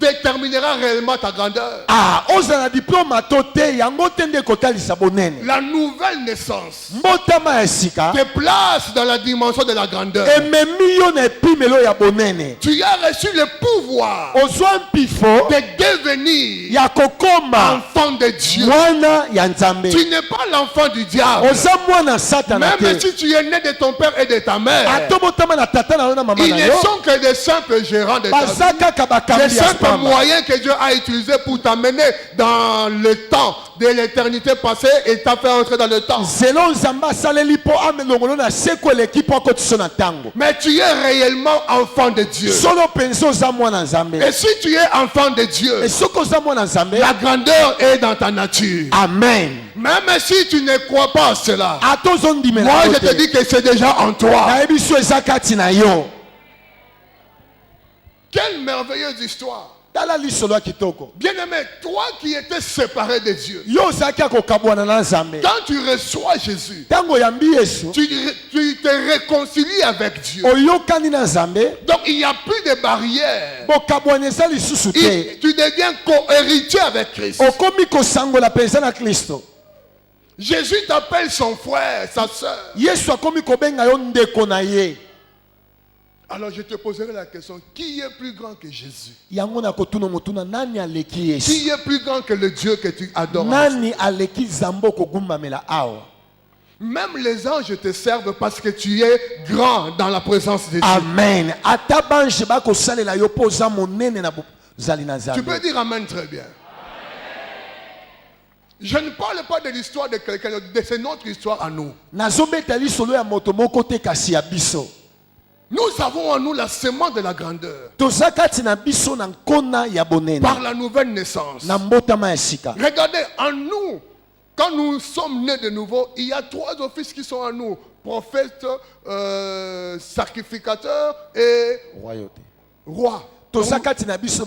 déterminera réellement ta grandeur. Ah, ozala na diplôme to te, yango te nde kotalisa bonene. La nouvelle naissance Mbotama ya sika te place dans la dimension de la grandeur. ememi yo na epimelo ya bonene. Tu as reçu le pouvoir Ozwa mpifo de devenir ya kokoma enfant de Dieu. mwana ya Nzambe. Tu n'es pas l'enfant du diable. Oza mwana satana Même te. si tu es né de ton père et de ta mère, Ata botama na tata na yo na mama ils na ne yo, sont que des simples gérants de ta vie. baza kaka Des bakambi ya simples mamba. moyen que Dieu a utilisé pour t'amener dans le temps de l'éternité passée et t'a fait entrer dans le temps. Zelo nzamba saleli po amelongolo na seko l'équipe ko tsona tango. Mais tu es réellement enfant de Dieu. Solo penso za mwana nzambe. Et si tu es enfant de Dieu, Et soko za mwana nzambe. la grandeur est dans ta nature. Amen. Même si tu ne crois pas à cela, Atozo ndimela. moi je te dis que c'est déjà en toi. Na ebiso ezakati na yo. Quelle merveilleuse histoire. Tala lisolo ya kitoko. Bien-aimé, toi qui étais séparé de Dieu, Yo zaki akokabwana na nzambe. quand tu reçois Jésus, Tango yambi Yesu. tu te réconcilies avec Dieu. Oyokani na nzambe. Donc il n'y a plus de barrières. Bokabwaneza lisusu te. Tu deviens co-héritier avec Christ. Okomi kosangola penza na Kristo. Jésus t'appelle son frère, sa soeur. Yesu akomi kobenga yo ndeko na ye. Alors je te poserai la question, qui est plus grand que Jésus? Yango na kotuna motuna nani aleki Yesu? Qui est plus grand que le Dieu que tu adores? Nani aleki zambo kogumbamela awa? Même les anges te servent parce que tu es grand dans la présence de Dieu. Amen. Ata bange bako salela yo po za monene na zali na Tu peux zambe. dire amen très bien. Je ne parle pas de l'histoire de quelqu'un d'autre, c'est notre histoire à nous. Nazobeta lisolo ya moto moko te kasi ya biso. Nous avons en nous la semence de la grandeur Tozakati na biso na nkona ya bonene. par la nouvelle naissance. Na mbotama ya sika. Regardez, en nous, quand nous sommes nés de nouveau, il y a trois offices qui sont en nous. Prophète, sacrificateur et Royauté. roi. Tozakati na biso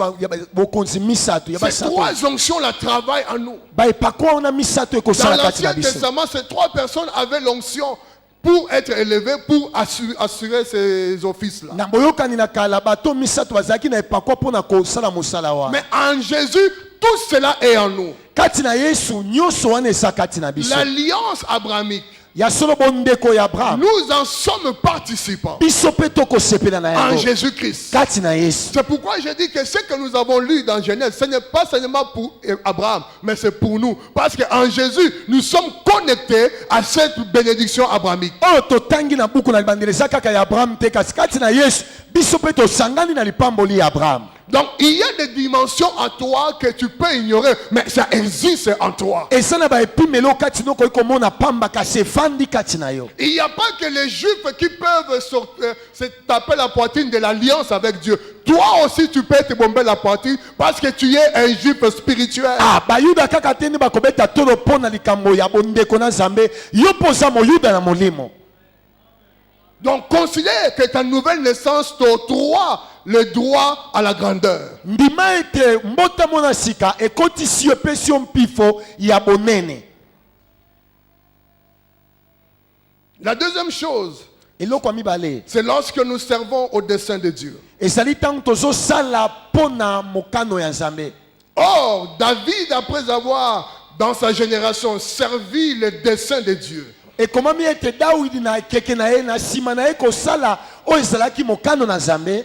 bokonzi misato ya Ces basato. trois onctions la travaillent en nous. Ba epakwa ona misato Dans ekosala kati na l'Ancien biso. Testament, ces trois personnes avaient l'onction pour être élevées, pour assurer ces offices-là. Na boyokani na kala bato misato bazaki na epakwa pona kosala mosala wa. Mais en Jésus, tout cela est en nous. Kati na Yesu nyonso wana eza kati na biso. L'alliance abrahamique, Ya solo bondeko ya Abraham. nous en sommes participants Biso pe tokosepela na en yango. Jésus-Christ. Kati na Yesu. C'est pourquoi je dis que ce que nous avons lu dans Genèse, ce n'est pas seulement pour Abraham, mais c'est pour nous. Parce qu'en Jésus, nous sommes connectés à cette bénédiction abrahamique. Oyo totangi na buku na libandeli eza kaka ya Abraham te kasi kati na Yesu biso pe tosangani na lipamboli ya Abraham. Donc il y a des dimensions à toi que tu peux ignorer, mais ça existe en toi. Eza na ba epimelo kati noko ikomona pamba kasi efandi kati na yo. Il n'y a pas que les Juifs qui peuvent se taper la poitrine de l'alliance avec Dieu. Toi aussi tu peux te bomber la poitrine parce que tu es un Juif spirituel. Ah, bayuda kaka te nde bakobeta tolo pona likambo ya bondeko na Nzambe. Yo poza moyuda na molimo. Donc considère que ta nouvelle naissance t'octroie le droit à la grandeur. Ndima ete mbota mona sika ekotisi yo pesi yo mpifo ya bonene. La deuxième chose, Eloko ya mibale. c'est lorsque nous servons au dessein de Dieu. Ezali ntango tozosala pona mokano ya Nzambe. Or, David, après avoir, dans sa génération, servi le dessein de Dieu, Ekomami ete Dawidi na keke na ye na sima na ye kosala oyo ezalaki mokano na Nzambe.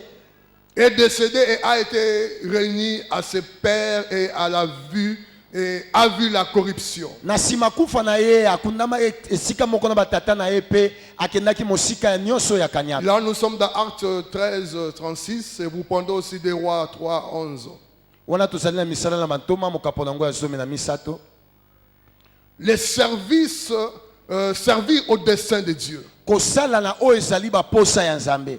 est décédé et a été réuni à ses pères et à la vue et a vu la corruption. Na sima kufa na ye akundama esika moko na batata na ye pe akendaki mosika ya nyonso ya kanyaka. Là, nous sommes dans Actes 13, 36 et vous pendez aussi des Rois 3, 11. Wana tozali na misala na bantoma mokapo na ngo ya zomi na misato. Les services servis au dessein de Dieu. Kosala na oyo ezali baposa ya Nzambe.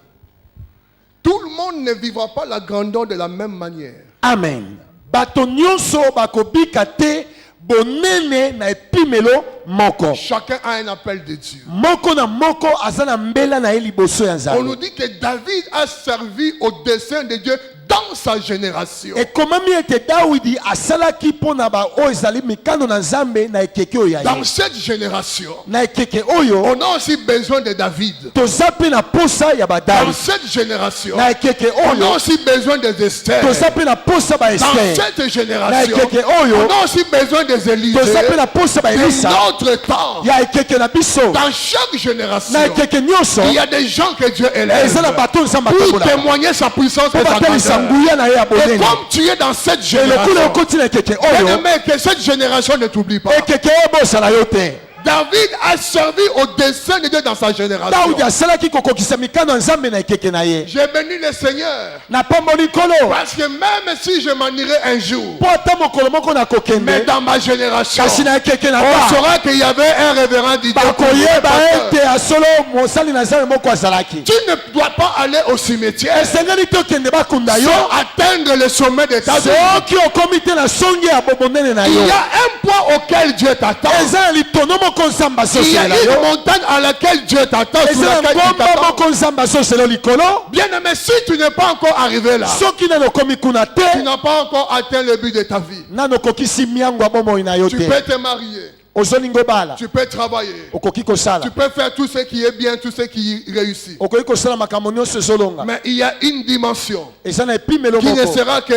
Tout le monde ne vivra pas la grandeur de la même manière. Amen. Bato nyonso bakobika te bonene na epimelo moko. Chacun a un appel de Dieu. Moko na moko aza na mbela na ye liboso ya On nous Nzambe. dit que David a servi au dessein de Dieu dans sa génération. Ekomami ete Dawidi asalaki mpona ba oyo ezali mikano na Nzambe na ekeke oyo ya Dans ye. cette génération, Na ekeke oyo on a aussi besoin de David. toza mpe na posa ya Dans badawidi. cette génération, Na ekeke on a oyo aussi besoin des Esther. toza mpe na posa ba Dans Esther. cette Na génération, ekeke oyo on a aussi besoin des Élisée. toza mpe na posa ba De Elisa. notre temps, Ya ekeke na biso. dans chaque génération, Na ekeke nyonso il y a des gens que Dieu élève eza na bato Nzambe pour atambola. témoigner sa puissance et Po sa batalisa grandeur. nguya na ye ya Et bonene. comme tu es dans cette Elokolo génération, okoti na ekeke oyo bien-aimé, que cette génération ne t'oublie pas. ekeke oyo bosala yo te. David a servi au dessein de Dieu dans sa génération. Daudi asalaki kokokisa mikano ya Nzambe na ekeke na ye. J'ai béni le Seigneur. Na pamboli kolo. Parce que même si je m'en irai un jour, Po ata mokolo moko na kokende. mais dans ma génération, Kasi na ekeke na on ta. saura qu'il y avait un révérend Didier. Bakoyeba ete asolo mosali na Nzambe moko azalaki. Tu ne dois pas aller au cimetière Esengeli tokende bakunda yo. sans atteindre le sommet de ta vie. Soki okomi te na songe ya bobonene na Il yo. y a un point auquel Dieu t'attend. Eza litono moko Nzambe Il y a asosela une yo. montagne à laquelle Dieu t'attend. Sur Eza laquelle il ngomba t'attend. moko Nzambe asosela likolo. Bien aimé, si tu n'es pas encore arrivé là, Soki nano komi kuna tu te. n'as pas encore atteint le but de ta vie. Nano kokisi miango ya bomoi na yo Tu te. peux te marier, Ozolingo bala. tu peux travailler, Okoki kosala. tu peux faire tout ce qui est bien, tout ce qui réussit. Okoki kosala makambo nyonso ezolonga. Mais il y a une dimension Eza na epimelo qui ne moko. sera que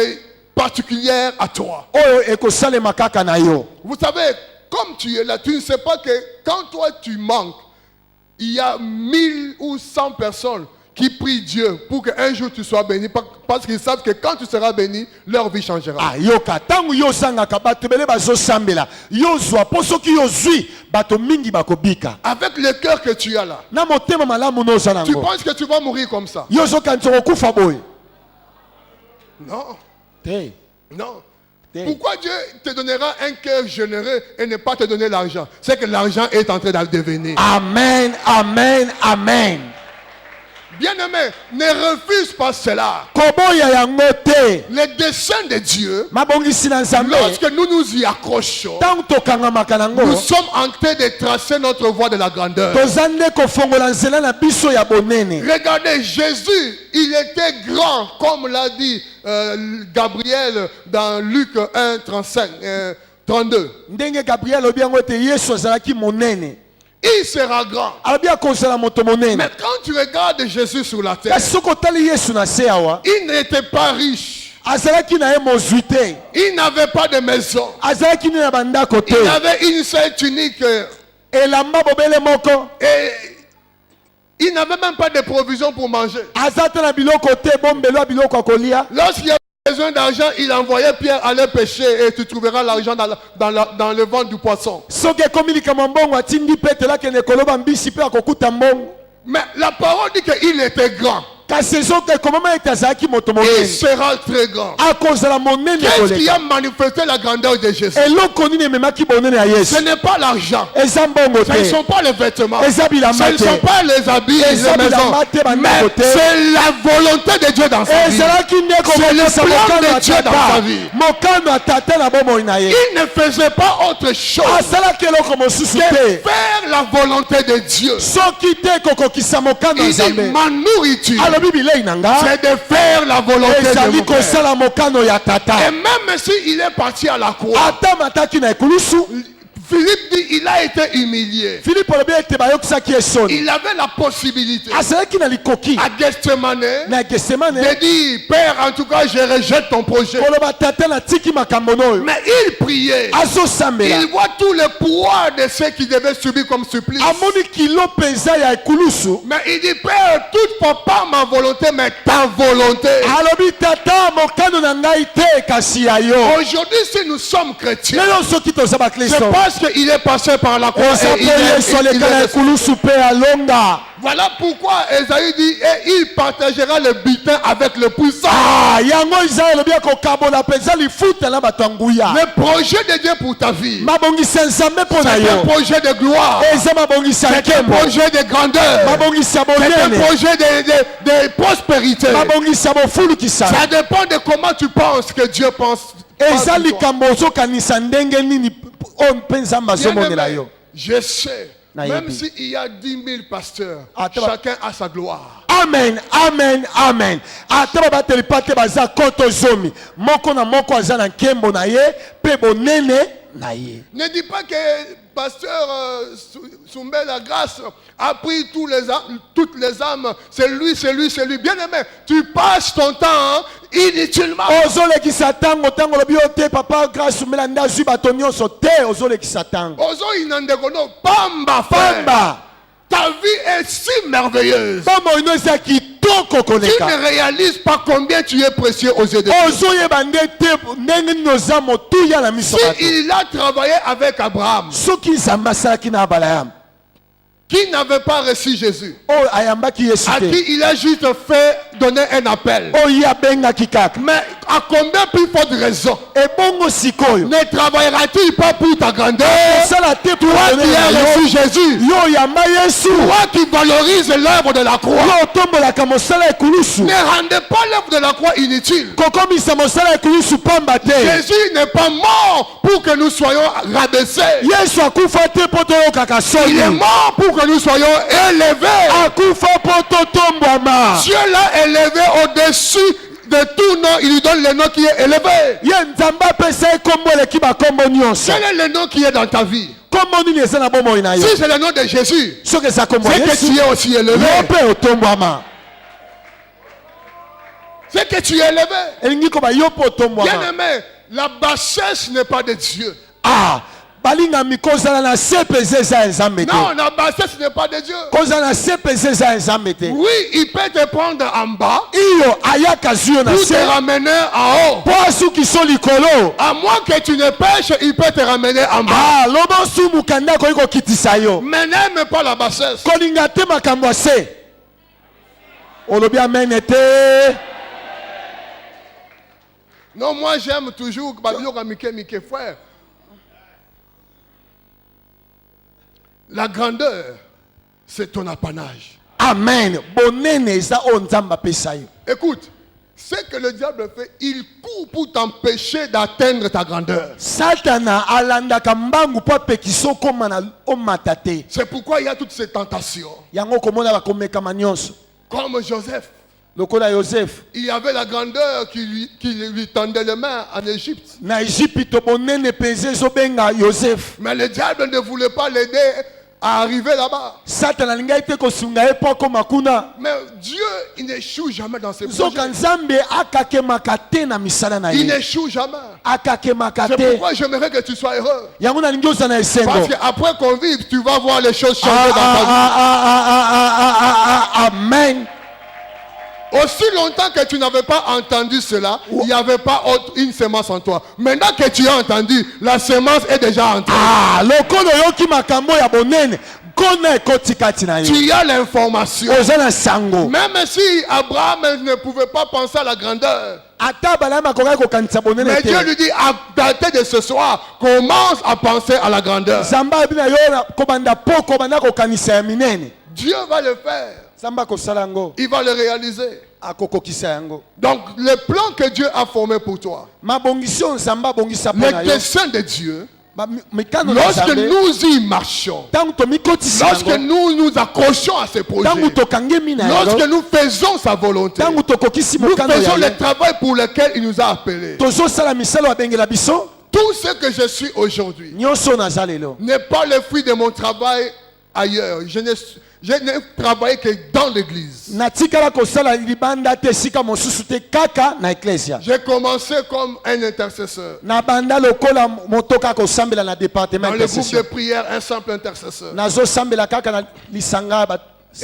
particulière à toi. Oyo ekosalema kaka na yo. Vous savez, comme tu es là, tu ne sais pas que quand toi tu manques, il y a 1000 ou 100 personnes qui prient Dieu pour qu'un jour tu sois béni, parce qu'ils savent que quand tu seras béni, leur vie changera. Ah, yoka tangu yo sangaka bato bele bazosambela yo zwa po soki yo zwi bato mingi bakobika Avec le cœur que tu as là, na motema malamu noza tu nango penses que tu vas mourir comme ça? yo zokanisa kokufa boye Non, te non. te. Pourquoi Dieu te donnera un cœur généreux et ne pas te donner l'argent? C'est que l'argent est en train de devenir. Amen, amen, amen. Bien-aimé, ne refuse pas cela. Koboya yango te Les desseins de Dieu, mabongisi na Nzambe lorsque nous nous y accrochons, tangu tokangamaka nango nous sommes en train de tracer notre voie de la grandeur. toza nde kofongola nzela na biso ya bonene. Regardez, Jésus, il était grand, comme l'a dit Gabriel dans Luc 1, 35, 32. Ndenge Gabriel alobi yango ete Yesu azalaki monene Il sera grand. alobi akozala moto monene. Mais quand tu regardes Jésus sur la terre, Kasi soki otali Yesu na se awa il n'était pas riche. azalaki na ye mozwi te, Il n'avait pas de maison. azalaki nde na bandako te, Il avait une seule tunique elamba bobele moko, et il n'avait même pas de provision pour manger. aza te na biloko te, bombelo ya biloko ya kolia. Lorsqu'il y avait besoin d'argent, il envoyait Pierre aller pêcher et tu trouveras l'argent dans le ventre du poisson. Soki ekomi likambo mbongo atindi Petelo akende koloba mbisi mpe akokuta mbongo. Mais la parole dit qu'il était grand. Kasi ezoka ekomama ete azalaki moto Il monene, sera très grand. akozala monene Qu'est-ce qui koleka. a manifesté la grandeur de Jésus? Eloko nini ememaki bonene ya Ce Yesu? n'est pas l'argent. Eza mbongo Ce ne te, sont pas les vêtements. eza Ce bilamba ne sont te, pas les habits, Eza les maisons. bilamba te, bandako Mais te. c'est la volonté de Dieu dans sa vie. ezalaki nde C'est komonisa le plan mokano de ya Dieu dans sa tata, vie. mokano ya tata na bomoi na ye. Il ne faisait pas autre chose asalaki eloko mosusu que te, faire la volonté de Dieu. soki te kokokisa mokano ya Il dit, Nzambe. ma nourriture, alobi bilei na nga c'est de faire la volonté de ezali mon Père. kosala mokano ya Et tata. même s'il est parti à la croix, ata mataki na ekulusu, Philippe dit, il a été humilié. filipo alobi ete bayokisaki ye soni, Il avait la possibilité azalaki na likoki à Gethsemane na Getsemane de dire, Père, en tout cas, je rejette ton projet. koloba tata natiki makambo oyo, Mais il priait. azosambela Il voit tout le poids de ce qu'il devait subir comme supplice. amoni kilo mpenza ya ekulusu, Mais il dit, Père, toutefois pas ma volonté, mais ta volonté. alobi tata mokano na ngai te kasi ya yo. Aujourd'hui, si nous sommes chrétiens, lelo soki toza c'est bakristo parce qu'il est passé par la croix. eza Et mpo Yesu aleka na ekulusu mpe alonga. voilà pourquoi Esaïe dit, et il partagera le butin avec le puissant. Ah, yango Israël elobi akokabola mpenza lifuta na bato ya nguya. Le projet de Dieu pour ta vie, mabongisi ya Nzambe mpo na c'est un yo projet de gloire. eza mabongisi ya C'est un nkembo, projet de grandeur. mabongisi ya C'est un bonene, projet de prospérité. mabongisi ya bofulukisana. Ça dépend de comment tu penses que Dieu pense. eza pense de toi. likambo ozokanisa ndenge nini oyo mpe Nzambe azomonela Bien-aimé, yo. je sais, Na même yebi. s'il y a 10 000 pasteurs, Attends. chacun a sa gloire. Amen, amen, amen. ata babateli pa te baza koto zomi, moko na moko aza na nkembo na ye mpe bonene na ye. Ne dis pas que pasteur Soumbé la grâce a pris toutes les âmes. C'est lui. Bien aimé, tu passes ton temps inutilement. ozolekisa ntango ntango olobi yo te papa grâce omela nde azwi bato nyonso te, ozolekisa ntango. Ozo inandekono pamba frère. pamba Ta vie est si merveilleuse. bomoi no eza kitoko kitoko Tu koleka. ne réalises pas combien tu es précieux aux yeux de Dieu. Ozoyeba ndete ndenge noza motuya na miso Si bato. il a travaillé avec Abraham, Soki Nzambe asalaki na Abraham, qui n'avait pas reçu Jésus, oyo ayambaki Yesu à te, qui il a juste fait donner un appel. oyo abengaki kaka. Mais à combien plus forte raison Ebongo sikoyo ne travailleras-tu pas pour ta grandeur? osala te Toi pour qui as reçu Jésus, yo yamba Yesu, toi qui valorises l'œuvre de la croix, yo otombolaka mosala ekulusu, ne rendez pas l'œuvre de la croix inutile. kokomisa mosala ekulusu pamba te. Jésus n'est pas mort pour que nous soyons rabaissés. Yesu akufa te po toyokaka Il est soni, mort pour que nous soyons élevés. akufa po totombwama. Dieu l'a élevé au-dessus de tout nom. Il lui donne le nom qui est élevé. Ye Nzambe apesa ye kombo eleki bakombo nyonso. Quel est le nom qui est dans ta vie? Kombo nini eza na bomoi na yo? Si c'est le nom de Jésus, Soki eza kombo ya c'est que Yesu, tu es aussi élevé. yo mpe otombwama. C'est que tu es élevé. Elingi koba yo mpe Bien otombwama. aimé, la bassesse n'est pas de Dieu. Ah, balingami kozala na se peze eza Nzambe te. Non, la bassesse n'est pas de Dieu. Kozala na se peze eza Nzambe te. Oui, il peut te prendre en bas Iyo ayaka zuyo na pour te se ramener en haut. po asuki so likolo. À moins que tu ne pêches, il peut te ramener en bas. Ah, lobo sumuka nde akoki kokitisa yo. Mais n'aime pas la bassesse. Kolinga te makambo ya se. Olobi amen te. Non, moi j'aime toujours Mike frère. La grandeur, c'est ton apanage. Amen. Bonene eza o Nzambe apesa yo. Écoute, ce que le diable fait, il court pour t'empêcher d'atteindre ta grandeur. Satana alandaka mbangu po apekiso koma na omata te. C'est pourquoi il y a toutes ces tentations. Yango komona bakomekama nyonso. Comme Joseph, Lokola Joseph. il y avait la grandeur qui lui tendait les mains en Égypte. Na Égypte bonene peze ezobenga Joseph. Mais le diable ne voulait pas l'aider à arriver là-bas. Satana alingai te kosunga ye po akoma kuna. Mais Dieu, il n'échoue jamais dans ses Zoka projets. Nzambe akakemaka te na misala na Il ye. n'échoue jamais. Akakemaka C'est te. pourquoi j'aimerais que tu sois heureux. Yango nalingi ozala na esengo. Parce qu'après qu'on vive, tu vas voir les choses changer dans ta vie. Amen. Aussi longtemps que tu n'avais pas entendu cela, il n'y avait pas une semence en toi. Maintenant que tu as entendu, la semence est déjà entrée. Ah, lokolo yoki makambo ya bonene. Kona ekoti kati na yo. Tu as l'information. Oza na sango. Même si Abraham ne pouvait pas penser à la grandeur, Ata bala makoka kokanisa bonene mais Dieu te. lui dit, à dater de ce soir, commence à penser à la grandeur. Zamba bina yo kobanda poko banda kokanisa ya minene. Dieu va le faire. Zamba kosala yango. Il va le réaliser. Akokokisa yango. Donc, le plan que Dieu a formé pour toi, Mabongisio Zamba bongisa pona le yo. dessein de Dieu, Mikano na lorsque Nzambe. nous y marchons, Tango tomikotisa lorsque yango. nous nous accrochons à ces projets, Tango tokangemi na lorsque yango. nous faisons sa volonté, Tango tokokisi nous mokano faisons ya le ye. travail pour lequel il nous a appelés. Tozo sala misalo abengela biso. Tout ce que je suis aujourd'hui Nyonso naza lelo. n'est pas le fruit de mon travail ailleurs. Je n'ai travaillé que dans l'église. Natikala kosala libanda te sika mosusu te kaka na eklesia. J'ai commencé comme un intercesseur. Na banda lokola motoka kosambela na département Dans le groupe de intercession. prière, un simple intercesseur. Nazo sambela kaka na lisanga ba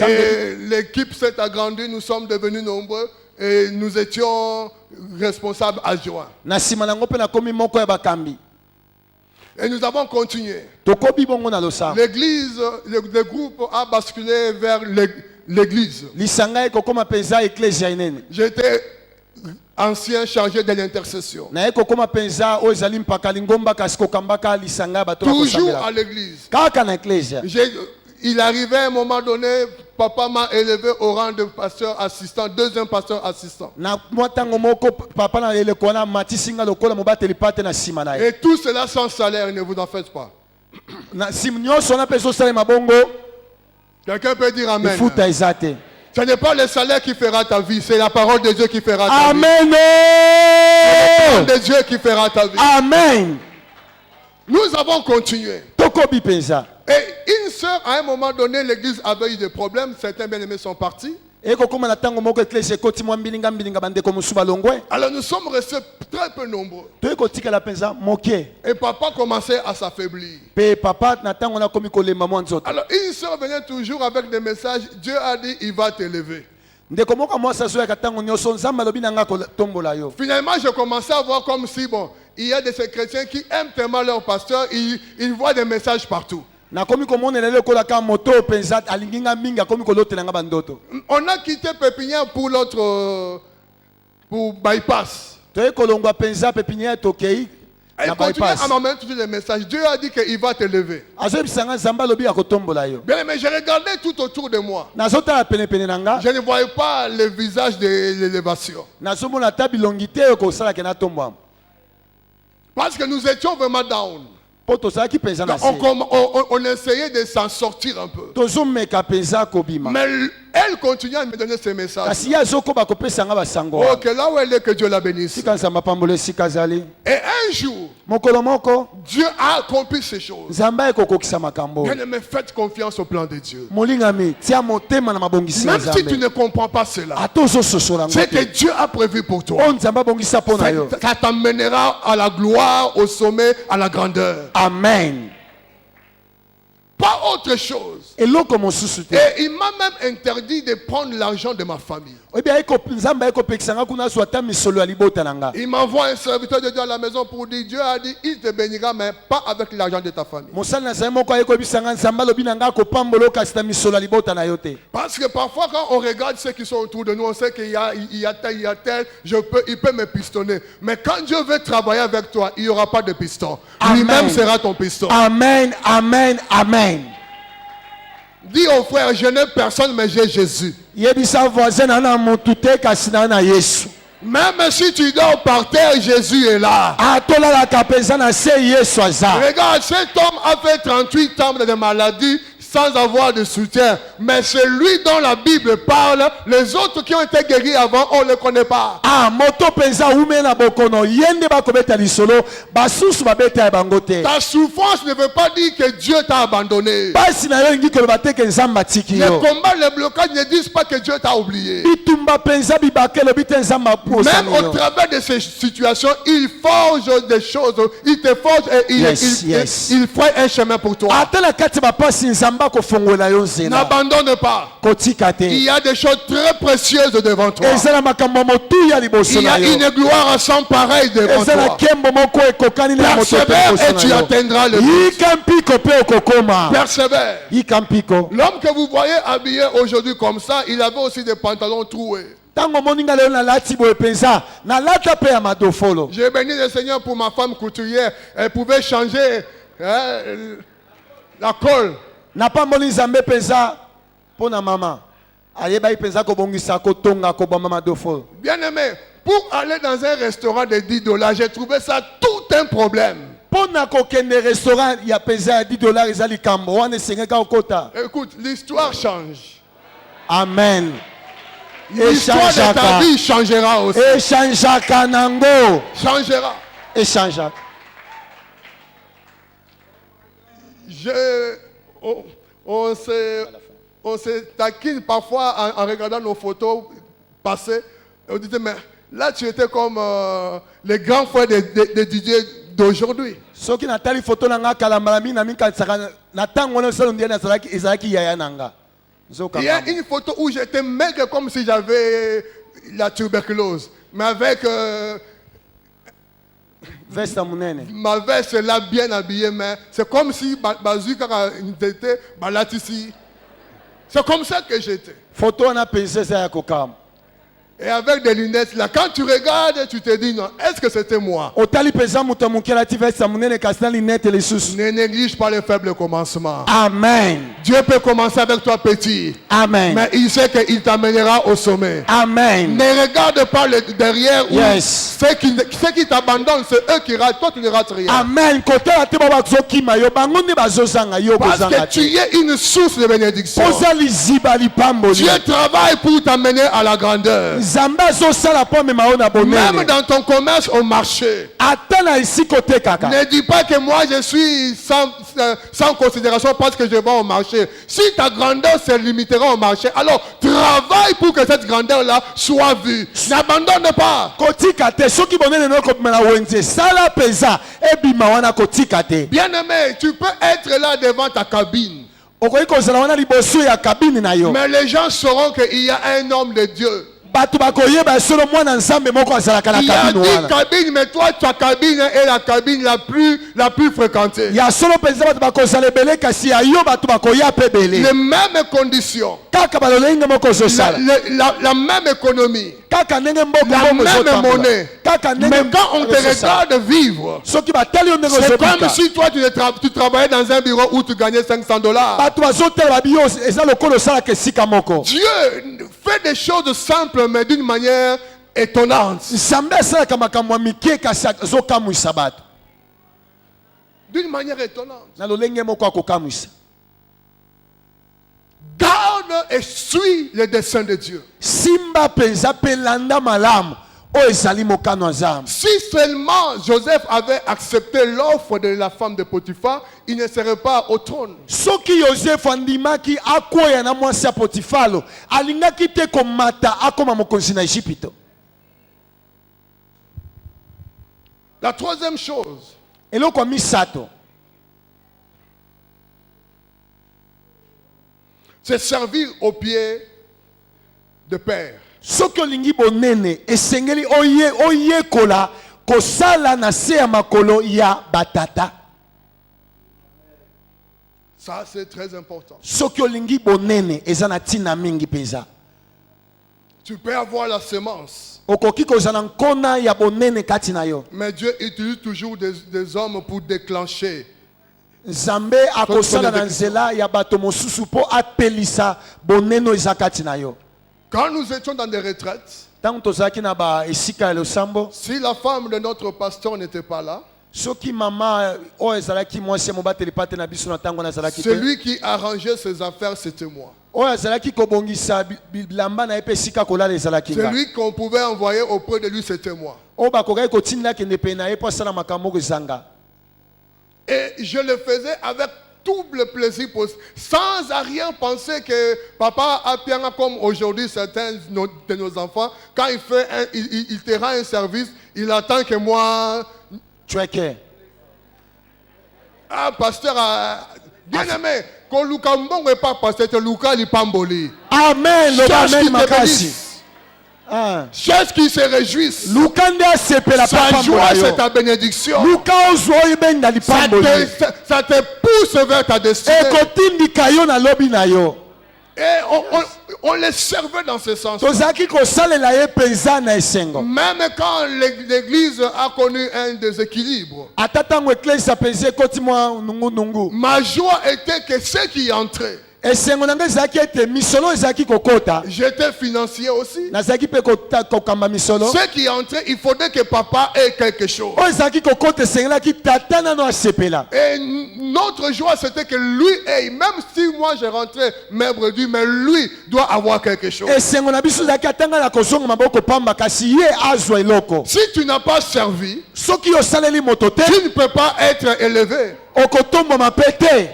Et l'équipe s'est agrandie, nous sommes devenus nombreux et nous étions responsables adjoints. na sima nango pe na komi moko ya bakambi. Et nous avons continué. Tokobi bongo na losambo. L'église, le groupe a basculé vers l'église. Lisanga ekokoma penza eklesia inene. J'étais ancien chargé de l'intercession. Na ekokoma penza o ezali mpaka lingomba kasi kokambaka lisanga bato Toujours kosambela. à l'église. Kaka na eklesia. Il arrivait à un moment donné, papa m'a élevé au rang de pasteur assistant, deuxième pasteur assistant. Na mwatango moko papa na eleko na matisinga lokola mobateli pate na sima na ye. Et tout cela sans salaire, ne vous en faites pas. Na sim nyonso na peso sala mabongo. Quelqu'un peut dire amen. Ifuta ezate. Ce n'est pas le salaire qui fera ta vie, c'est la parole de Dieu qui fera ta vie. Amen. C'est la parole de Dieu qui fera ta vie. Amen. Nous avons continué. Tokobi penza. Et une sœur, à un moment donné, l'église avait eu des problèmes. Certains bien-aimés sont partis. Eko koma na tango moko eklesia koti mwa mbilinga bandeko musuba longwe. Alors nous sommes restés très peu nombreux. To eko tika la penza mokie. Et papa commençait à s'affaiblir. Pe papa na tango na komi kolemba mwa nzoto. Alors une sœur venait toujours avec des messages. Dieu a dit, il va t'élever. Finalement, j'ai commencé à voir comme si, bon, il y a de ces chrétiens qui aiment tellement leur pasteur, ils voient des messages partout. On a quitté Pépinière pour l'autre, pour bypass. Elle continue à m'amener toujours des messages. Dieu a dit qu'il va te lever. Bien, mais j'ai regardé tout autour de moi. Je ne voyais pas le visage de l'élévation. Parce que nous étions vraiment down. On essayait de s'en sortir un peu. Mais elle continue à me donner ces messages. Ok, là où elle est, que Dieu la bénisse. Et un jour, Dieu a accompli ces choses. Bien-aimé, faites confiance au plan de Dieu. Même si tu ne comprends pas cela, c'est que Dieu a prévu pour toi. Ça t'amènera à la gloire, au sommet, à la grandeur. Amen. Pas autre chose. Et il m'a même interdit de prendre l'argent de ma famille. Il m'envoie un serviteur de Dieu à la maison pour dire, Dieu a dit, il te bénira, mais pas avec l'argent de ta famille. Parce que parfois quand on regarde ceux qui sont autour de nous, on sait qu'il y a tel, il peut me pistonner. Mais quand Dieu veut travailler avec toi, il n'y aura pas de piston. Lui-même sera ton piston. Amen, amen, amen. Dis au frère, je n'ai personne, mais j'ai Jésus. Même si tu dors par terre, Jésus est là. Regarde, cet homme a fait 38 ans de maladie sans avoir de soutien. Mais celui dont la Bible parle, les autres qui ont été guéris avant, on ne les connaît pas. Ta souffrance ne veut pas dire que Dieu t'a abandonné. Les combats, les blocages ne disent pas que Dieu t'a oublié. Même au travers de ces situations, il forge des choses. Il te forge et il fait un chemin pour toi. N'abandonne pas. Il y a des choses très précieuses devant toi. Il y a une gloire sans pareil devant toi. Persévère et tu atteindras le but. Persévère. L'homme que vous voyez habillé aujourd'hui comme ça, il avait aussi des pantalons troués. J'ai béni le Seigneur pour ma femme couturière. Elle pouvait changer la colle. N'a pas moni zambe penza pour na maman. Ayeba penza ko bongisa ko tonga ko ba mama dofo. Bien aimé, pour aller dans un restaurant de $10, j'ai trouvé ça tout un problème. Pour na ko kende restaurant ya penza $10 ezali kambo wana sengeka okota. Écoute, l'histoire change. Amen. L'histoire de ta vie changera aussi. Echangeaka nango. Changera. Echangeaka. On se taquine parfois en regardant nos photos passées. On disait, mais là tu étais comme les grands frères de Didier d'aujourd'hui. Il y a une photo où j'étais maigre comme si j'avais la tuberculose. Mais avec ma veste là bien habillée, mais c'est comme si Bazooka était ici. C'est comme ça que j'étais. Et avec des lunettes là, quand tu regardes, tu te dis non, est-ce que c'était moi? Ne néglige pas les faibles commencements. Amen. Dieu peut commencer avec toi petit. Amen. Mais il sait qu'il t'amènera au sommet. Amen. Ne regarde pas le derrière. Yes. Ceux qui t'abandonnent, c'est eux qui ratent. Toi, tu ne rates rien. Amen. Parce que tu es une source de bénédiction. Dieu travaille pour t'amener à la grandeur. Même dans ton commerce au marché. Ne dis pas que moi je suis sans considération parce que je vais au marché. Si ta grandeur se limitera au marché, alors travaille pour que cette grandeur-là soit vue. N'abandonne pas. Bien-aimé, tu peux être là devant ta cabine. okoki kozala wana liboso ya kabine na yo. Mais les gens sauront qu'il y a un homme de Dieu. Bato bakoyeba solo mwana nzambe moko azalaka na Il y a kabine 10 wana. cabines, mais toi, ta cabine est la cabine la plus fréquentée. Ya solo penza bato bakozala ebele kasi ya yo bato bakoya pe Les ebele. mêmes conditions, Kaka balolenge moko ozosala. la même économie, Kaka ndenge mboka la bongo même ezotambola. monnaie. Kaka ndenge Mais quand on te ozosala. regarde vivre, Soki batali yo ndenge c'est comme ozobika. si toi tu travaillais dans un bureau où tu gagnais $500. Bato bazotela babiyo eza lokola osalaka esika moko. Dieu fait des choses simples mais d'une manière étonnante. Nzambe asalaka makambo ya mike kasi azokamwisa bato D'une manière étonnante. na lolenge moko akokamwisa. Garde et suis les desseins de Dieu. Simba penza pe landa malamu oyo ezali mokano ya Nzambe. Si seulement Joseph avait accepté l'offre de la femme de Potiphar, il ne serait pas au trône. Soki Yosefu andimaki akoya na mwasi ya Potifalo alingaki te komata akoma mokonzi na Ejipito. La troisième chose, Eloko ya misato c'est servir aux pieds de Père. soki olingi bonene esengeli oyekola kosala na se ya makolo ya batata. Ça, c'est très important. Soki olingi bonene eza na ntina mingi penza. Tu peux avoir la semence, Okoki kozala nkona ya bonene kati na yo. mais Dieu utilise toujours des hommes pour déclencher. Nzambe akosala na nzela ya bato mosusu po apelisa boneno eza kati na yo. Quand nous étions dans des retraites, Tango tozalaki na ba esika ya losambo, si la femme de notre pasteur n'était pas là, soki mama oyo ezalaki mwasi ya mobateli pate na biso na ntango nazalaki te, celui qui arrangeait ses affaires, c'était moi. oyo azalaki kobongisa bilamba na ye mpe esika kolala ezalaki nga. Celui qu'on pouvait envoyer auprès de lui, c'était moi. Oyo bakokaki kotinda akende pene na ye mpo asala makambo moko ezanga. Et je le faisais avec double plaisir, sans à rien penser que papa a bien comme aujourd'hui certains de nos enfants, quand il te rend un service, il attend que moi... Chweke. Ah, pasteur, bien aimé, quand Luka Mbongo n'est pas pasteur, c'est Luka Lipamboli. Amen. Loba Cherche amen qui te makasi. bénisse. Ah. Cherche qui se réjouissent. Lukande asepela Sa papa joie, c'est mbola ta yo. bénédiction. Luka ozwa oyo benda lipamboli. Ça te pousse vers ta destinée. Ekotindika yo na lobi na yo. Et on les servait dans ce sens. Tozalaki kosalela ye penza na esengo. Même quand l'église a connu un déséquilibre, Ata ntango eklesi apenza ekoti mwa nungu. ma joie était que ceux qui entraient, Esengo na ngai ezalaki ete misolo ezalaki kokota. j'étais financier aussi. Nazalaki mpe kokamba misolo. Ceux qui entraient, il faudrait que papa ait quelque chose. Oyo ezalaki kokota esengelaki tata nano asepela. Et notre joie, c'était que lui, même si moi je rentrais maigre du, mais lui doit avoir quelque chose. Esengo na biso ezalaki atanga na kozonga maboko pamba kasi ye azwa eloko. Si tu n'as pas servi, Soki osaleli moto te, tu ne peux pas être élevé. okotombama mpe te.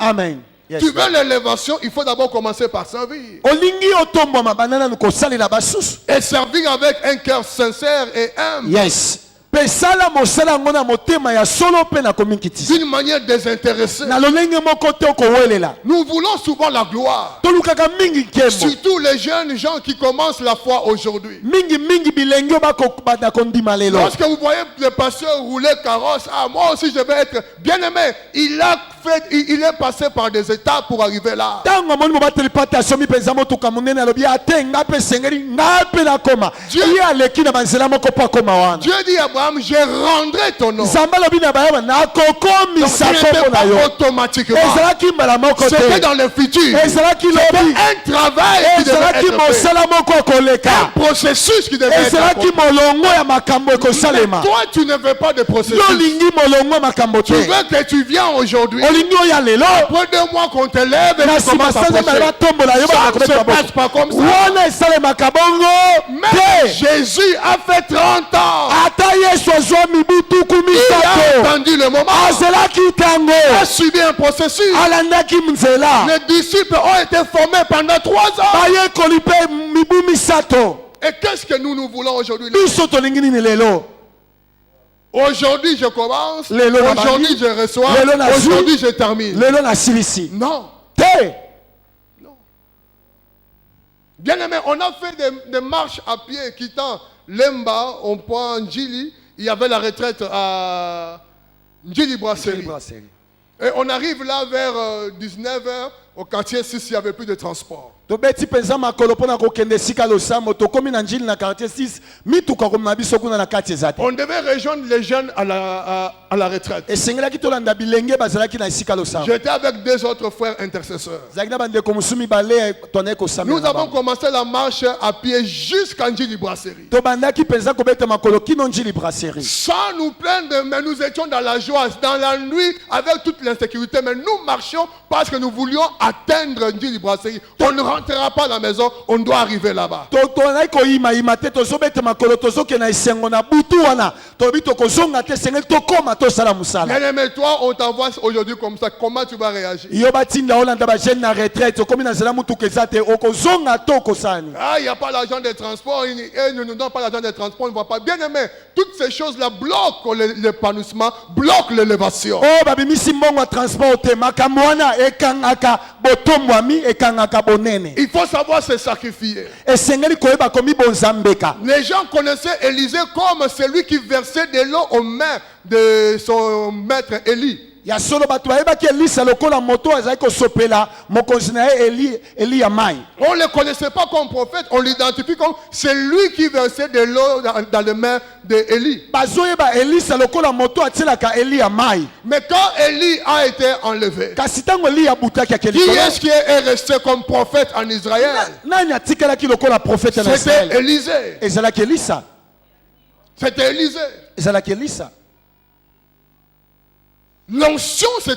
Amen. Yes. Tu veux l'élévation, il faut d'abord commencer par servir. Olingi otombama banana nukosalela basusu. Et servir avec un cœur sincère et humble. Yes. Pesala mosala yango na motema ya solo pe na komikitisa. D'une manière désintéressée. Na lolenge moko te okowelela. Nous voulons souvent la gloire. Tolukaka mingi nkembo. Surtout les jeunes gens qui commencent la foi aujourd'hui. Mingi bilenge bada kondima lelo. Lorsque vous voyez le pasteur rouler carrosse, ah moi aussi je vais être bien aimé. Il est passé par des étapes pour arriver là. Tango moni mobateli pata asomi penza motuka munene alobi ate nga pe sengeli nga pe na koma. Ye aleki na banzela moko pa koma wana. Dieu dit à Abraham, je rendrai ton nom. Nzambe alobi na bayaba na kokomisa kombo na yo. Automatiquement. Ezalaki mbala moko te. C'était dans le futur. Ezalaki lobi. Un travail qui devait Ezalaki être fait. mosala moko koleka. Un processus qui devait être Ezalaki accompli. molongo ya makambo ekosalema. Toi, tu ne veux pas de processus. Yo lingi molongo ya makambo Tu te. veux que tu viens aujourd'hui. Olingi oya lelo. Après 2 mois qu'on te lève et Na tu commences à sima prêcher. batombola yo Ça ne se bakobeta passe pas comme ça. wana esalemaka bongo Même te. Jésus a fait 30 ans. Ata yesu azwa mibu tuku Il misato a attendu le moment. azelaki ntango Il a suivi un processus. alandaki nzela Les disciples ont été formés pendant 3 ans. bayekoli mpe mibu misato. Et qu'est-ce que nous voulons aujourd'hui? Biso tolingi nini lelo? Aujourd'hui je commence, Lelo na aujourd'hui bandi. je reçois, Lelo na zwi. aujourd'hui je termine. Lelo na silisi. Non. Te. Bien aimé, on a fait des marches à pied quittant Lemba, on prend Njili, il y avait la retraite à Njili Brasserie. Et on arrive là vers 19h, au quartier 6, il n'y avait plus de transport. Tobeti penza makolo pona kokende sika losambo tokomi na njili na quartier 6 mituka komema biso kuna na kati ezate. On devait rejoindre les jeunes à la retraite. Esengelaki tolanda bilenge bazalaki na sika losambo. J'étais avec deux autres frères intercesseurs. Zalaki na bandeko musumi bale tonai kosamela. Nous avons commencé la marche à pied jusqu'à Njili Brasserie. Tobandaki penza kobeta makolo kino njili brasserie. Sans nous plaindre, mais nous étions dans la joie, dans la nuit, avec toute l'insécurité. Mais nous marchions parce que nous voulions atteindre Njili Brasserie. On ne rentrera pas à la maison, on doit arriver là-bas. Tonai koyima imate tozobeta makolo tozoke na esengo na butu wana. Tobi tokozonga te sengeli tokoma tosala musala. Bien aimé, toi, on t'envoie aujourd'hui comme ça. Comment tu vas réagir? Yo batinda olanda ba jeune na retraite komi na zela mutu kezate okozonga to kosani. Ah, il n'y a pas l'argent des transports, et ne nous donne pas l'argent des transports, on ne voit pas. Bien aimé, toutes ces choses-là bloquent l'épanouissement, bloquent l'élévation. Oh babimisi mbongo transport te makambo wana ekangaka botombwami ekangaka bonene. Il faut savoir se sacrifier. Esengeli koyeba komi bonzambeka. Les gens connaissaient Élisée comme celui qui versait de l'eau aux mains de son maître Élie. Ya solo bato bayebaki Elisa lokola moto azalaki kosopela mokonzi na ye Eli ya mai. On ne le connaissait pas comme prophète, on l'identifie comme celui qui versait de l'eau dans les mains d'Élie. Bazoyeba Elisa lokola moto atielaka Eli ya mai. Mais quand Élie a été enlevé, Kasi tango Eli abutaki akeli. qui est-ce qui est resté comme prophète en Israël? Nani atikalaki lokola prophète na C'était Israël? Élisée. Ezalaki Elisa. C'était Élisée. Ezalaki Elisa. L'onction se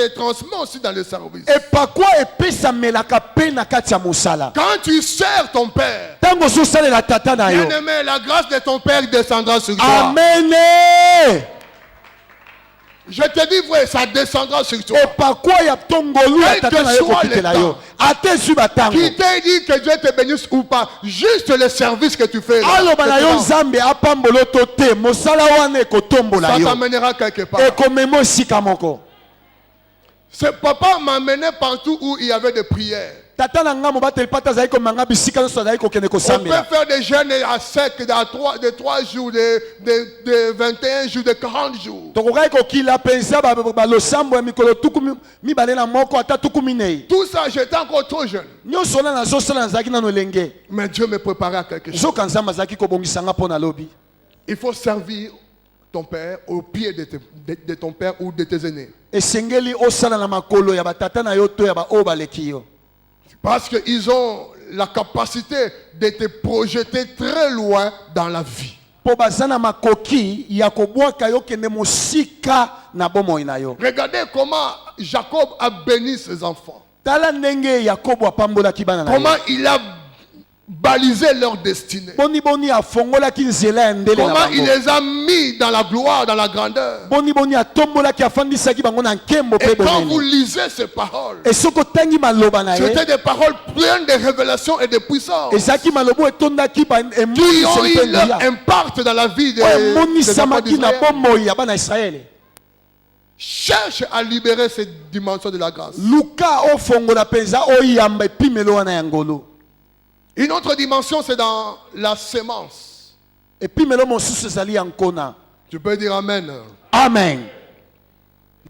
transmet aussi dans le service. Et pourquoi epesamelaka pe na kati ya mosala? Quand tu sers ton père, Tango zosalela tata na yo. bien aimé, la grâce de ton père descendra sur toi. Amen. Je te dis vrai, ça descendra sur toi. Et pourquoi ya tongolu ya Quel tata que na yo soit kopitela le yo? Ate su batango. Qui t'a dit que Dieu te bénisse ou pas, juste le service que tu fais là, Aloba na yo nzambe apambolo to te mosala wana ekotombola ça yo. t'amènera quelque part. Ekomemo esika moko. Ce papa m'amenait partout où il y avait des prières. Tata na nga mobateli pata azali komanga bisika nyonso azali kokende On peut kosambela. faire des jeûnes à sec de 3 jours, de 21 jours, de 40 jours. Tokokai kokila penza balosambo ya mikolo tuku mibale na moko ata tuku minei. Tout ça, j'étais encore trop jeune. Nyonso wana nazosala nazalaki nano elenge. Mais Dieu me préparait à quelque chose. Zoka nzambe azalaki kobongisanga mpo na lobi. Il faut servir ton père au pied de ton père ou de tes aînés. Esengeli osala na makolo ya batata na yo to ya ba o baleki yo. Parce qu'ils ont la capacité de te projeter très loin dans la vie. Po bazana makoki ya kobwaka yo kende mosika na bomoi na yo. Regardez comment Jacob a béni ses enfants. Tala ndenge Yakobo apambolaki bana na ye. Comment il a balisé leur destinée. Boni afongolaki nzela ya ndele na Comment il bango. les a mis dans la gloire, dans la grandeur. Boni atombolaki afandisaki bango na nkembo Et pe quand vous bonene. lisez ces paroles, Et soki otangi maloba na ye, c'était des paroles pleines de révélations et de puissance ezalaki maloba etondaki qui ont emoniseli eu mpe leur nguya impact dans la vie oyo des enfants emonisamaki na d'Israël. bomoi ya bana Israele. Cherche à libérer cette dimension de la grâce. Luka ofongola penza oyamba epimelo wana ya ngolo. Une autre dimension, c'est dans la sémence. Epimelo mosusu ezali ya nkona. Tu peux dire Amen. Amen.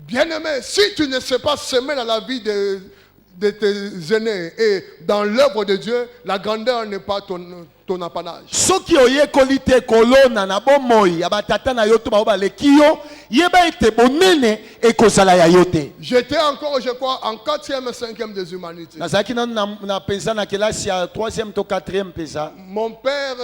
Bien-aimé, si tu ne sais pas semer dans la vie de tes aînés et dans l'œuvre de Dieu, la grandeur n'est pas ton apanage. Soki oyekoli te kolona na bomoi ya batata na yo to bao baleki yo, yeba ete bonene ekozala ya yo te. J'étais encore, je crois, en 4e et 5e des humanités. Nazalaki na penza na kelasi ya 3e to 4e penza. Mon père,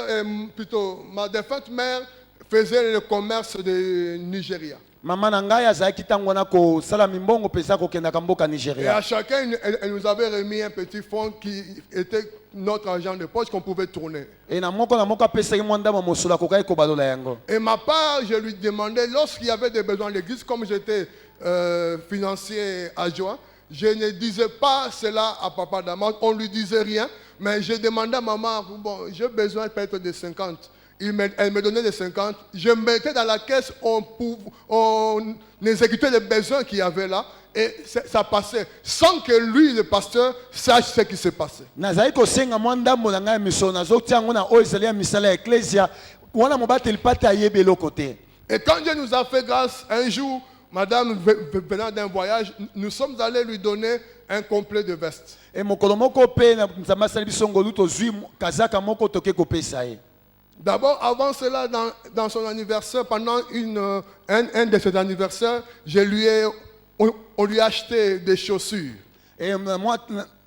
plutôt ma défunte mère, faisait le commerce de Nigeria. Mama na ngai azalaki ntango wana kosala mimbongo mpenza kokendaka mboka Et à Nigeria. chacun, elle nous avait remis un petit fonds qui était notre argent de poche qu'on pouvait tourner. E na moko apesaki mwa ndambo mosolo akokaki kobalola yango. Et ma part, je lui demandais, lorsqu'il y avait des besoins à l'église, comme j'étais financier adjoint, je ne disais pas cela à papa Damas, on ne lui disait rien, mais je demandais à maman, bon, j'ai besoin peut-être de 50. elle me donnait les 50. Je mettais dans la caisse, on exécutait les besoins qu'il y avait là. Et ça passait sans que lui, le pasteur, sache ce qui se passait. nazali kosenga mwa ndambo na ngai miso nazotia yango na oyo ezali ya misala ya eklesia wana mobateli pate ayebi eloko te. Et quand Dieu nous a fait grâce, un jour, madame venant d'un voyage, nous sommes allés lui donner un complet de veste. E mokolo moko mpe nzambe asali biso ngolu tozwi kazaka moko toke kopesa ye. D'abord, avant cela, dans son anniversaire, pendant un de ses anniversaires, on lui a acheté des chaussures. E mwa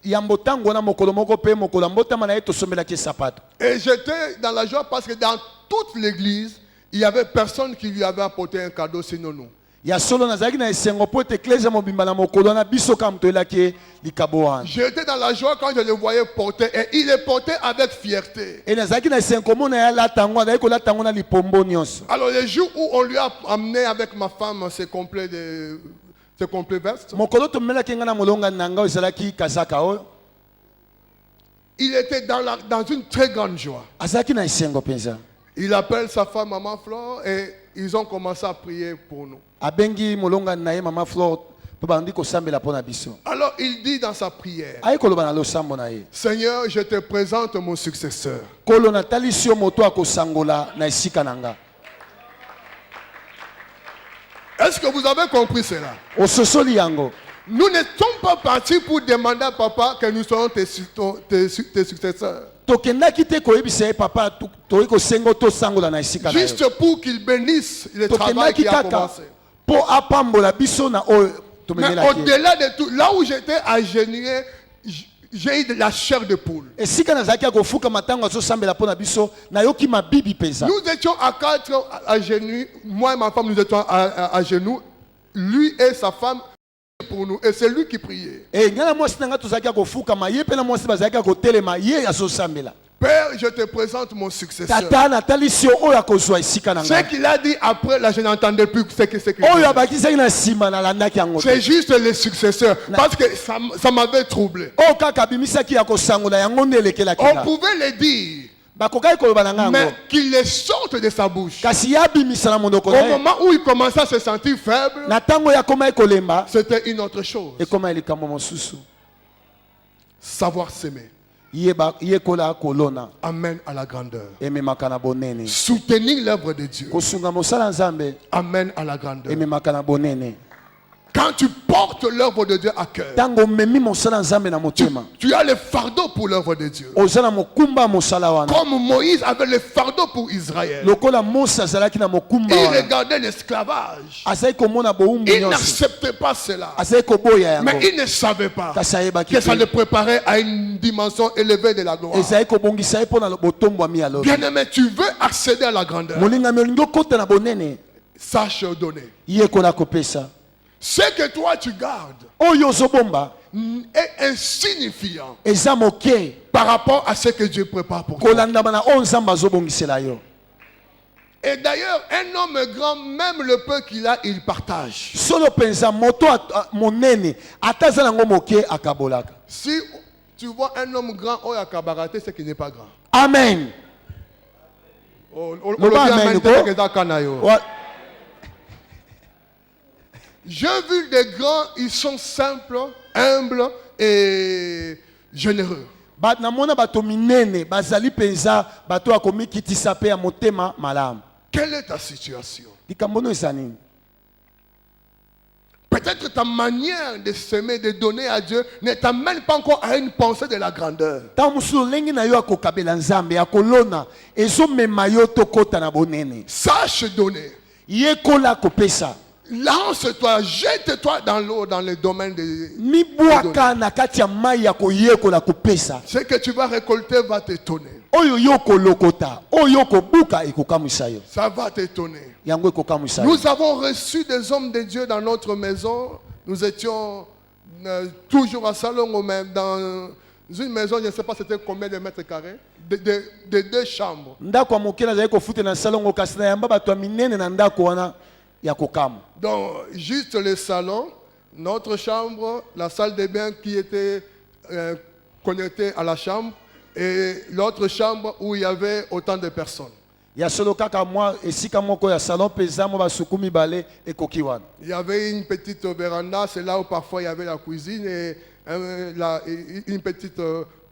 yambo tango wana mokolo moko mpe mokolo mbotama na ye tosombelaki sapato. Et j'étais dans la joie parce que dans toute l'église, il n'y avait personne qui lui avait apporté un cadeau sinon nous. Ya solo nazalaki na esengo po ete eklesia mobimba na mokolo wana biso kaka moto elaki likabo wana. J'étais dans la joie quand je le voyais porter et il est porté avec fierté. E nazalaki na esengo mona ya lata yango azalaki kolata yango na lipombo nyonso. Alors les jours où on lui a amené avec ma femme ses complets vestes, mokolo tomelaki nga na molonga na ngai ezalaki kazaka oyo il était dans une très grande joie. azalaki na esengo mpenza. Il appelle sa femme Maman Flore et ils ont commencé à prier pour nous. Abengi molonga na ye mama Flore mpe bandi kosambela mpo na biso. Alors il dit dans sa prière, aye koloba na losambo na ye, Seigneur, je te présente mon successeur. kolo natalisi yo moto akosangola na esika na nga. Est-ce que vous avez compris cela? ososoli yango. Nous ne sommes pas partis pour demander à papa que nous soyons tes successeurs. Tokendaki te koyebisa ye papa toyi kosenga tosangola na esika na yo. Juste pour qu'il bénisse le travail tokendaki qui a kaka commencé. mpo apambola biso na oyo Mais tomemelaki ye. au-delà de tout, là où j'étais agenouillé, j'ai eu de la chair de poule. esika nazalaki ya kofukama ntango azosambela mpo na biso nayoki mabibi mpenza. Nous étions à 4 à genoux, moi et ma femme nous étions à genoux, lui et sa femme pour nous, et c'est lui qui priait. E ngai na mwasi na ngai tozalaki ya kofukama ye mpe na mwasi bazalaki ya kotelema ye azosambela. Père, je te présente mon successeur. tata natalisi yo oyo akozwa esika na Ce ngai. qu'il a dit après, là, je n'entendais plus ce qu'il oyo disait. abakisaki na nsima nalandaki yango te. C'est juste les successeurs. Parce que ça m'avait troublé. oyo kaka abimisaki ya kosangola yango nde elekelaki On nga. pouvait le dire, bakokaki koloba na ngai yango mais qu'il les sorte de sa bouche. kasi ye abimisa na monoko Au na ye. moment où il commençait à se sentir faible, na ntango ye akomaki kolemba c'était une autre chose. ekoma likambo mosusu. Savoir s'aimer yekola kolona amène à la grandeur. ememaka na bonene. Soutenir l'œuvre de Dieu kosunga mosala nzambe amène à la grandeur. ememaka na bonene. Quand tu portes l'œuvre de Dieu à cœur, ntango omemi mosala nzambe na motema tu as le fardeau pour l'œuvre de Dieu. oza na mokumba ya mosala wana. Comme Moïse avait le fardeau pour Israël. lokola mose azalaki na mokumba Il wana regardait l'esclavage. azalaki komona bowumbu Il nyonso n'acceptait pas cela. azalaki koboya Mais yango il ne savait pas kasi ayebaki que ça te le préparait à une dimension élevée de la gloire. ezalaki kobongisa ye mpo na botombwami ya lobi. Bien-aimé, tu veux accéder à la grandeur. molingami olingi okota na bonene Sache donner. yekola kopesa. Ce que toi tu gardes oyo ozobomba est insignifiant eza moke par rapport à ce que Dieu prépare pour toi. kolandama na oyo nzambe azobongisela yo. Et d'ailleurs, un homme grand, même le peu qu'il a, il partage. solo mpenza moto monene ata aza nango moke akabolaka. Si tu vois un homme grand, oh, il a baraté, c'est qu'il n'est pas grand. amen. Oh, Le bas, amen, Wa- j'ai vu des grands, ils sont simples, humbles et généreux. namona bato minene bazali mpenza bato ya komikitisa mpe ya motema malamu. Quelle est ta situation? likambo no eza nini? Peut-être ta manière de s'aimer, de donner à Dieu ne t'amène pas encore à une pensée de la grandeur. ntango mosusu olengi na yo ya kokabela nzambe ya kolona ezomema yo tokota na bonene. Sache donner. yekola kopesa. Lance-toi, jette-toi dans l'eau, dans le domaine de... mibwaka na kati ya mai ya koyekola kopesa. Ce que tu vas récolter va t'étonner. oyo yo kolokota oyo kobuka ekokamwisa yo. Ça va t'étonner. yango ekokamwisa yo. Nous avons reçu des hommes de Dieu dans notre maison. Nous étions toujours à Salongo, même dans une maison, je ne sais pas c'était combien de mètres carrés, de 2 chambres. ndako ya moke nazali kofute na salongo kasi na yamba bato ya minene na ndako wana ya kokama. Donc, juste le salon, notre chambre, la salle de bain qui était connectée à la chambre, et l'autre chambre où il y avait autant de personnes. ya solo kaka moi esika moko ya salon pesa mo basukumi balé et kokiwan. Il y avait une petite véranda, c'est là où parfois il y avait la cuisine et une petite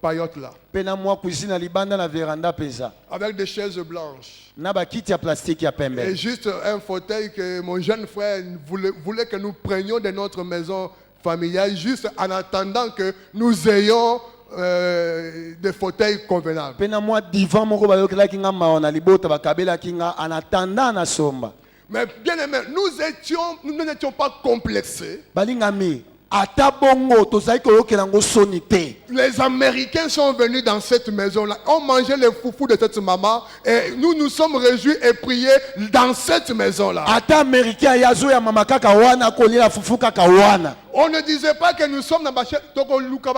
paillote là. Pena moi cuisine libanda na véranda pesa. Avec des chaises blanches. Na ba kiti ya plastique ya pembe. Et juste un fauteuil que mon jeune frère voulait que nous prenions de notre maison familiale, juste en attendant que nous ayons des fauteuils convenables. Pena moi divan moko ba yokela kinga maona libota ba kabela kinga en attendant na somba. Mais bien aimé, nous n'étions pas complexés. Balingami ata bongo tozai ko yokela ngo sonité. Les Américains sont venus dans cette maison-là, ont mangé les foufous de cette maman et nous nous sommes réjouis et priés dans cette maison-là. Ata américain yazo ya mama kaka wana ko lia fufu kaka wana. On ne disait pas que nous sommes dans la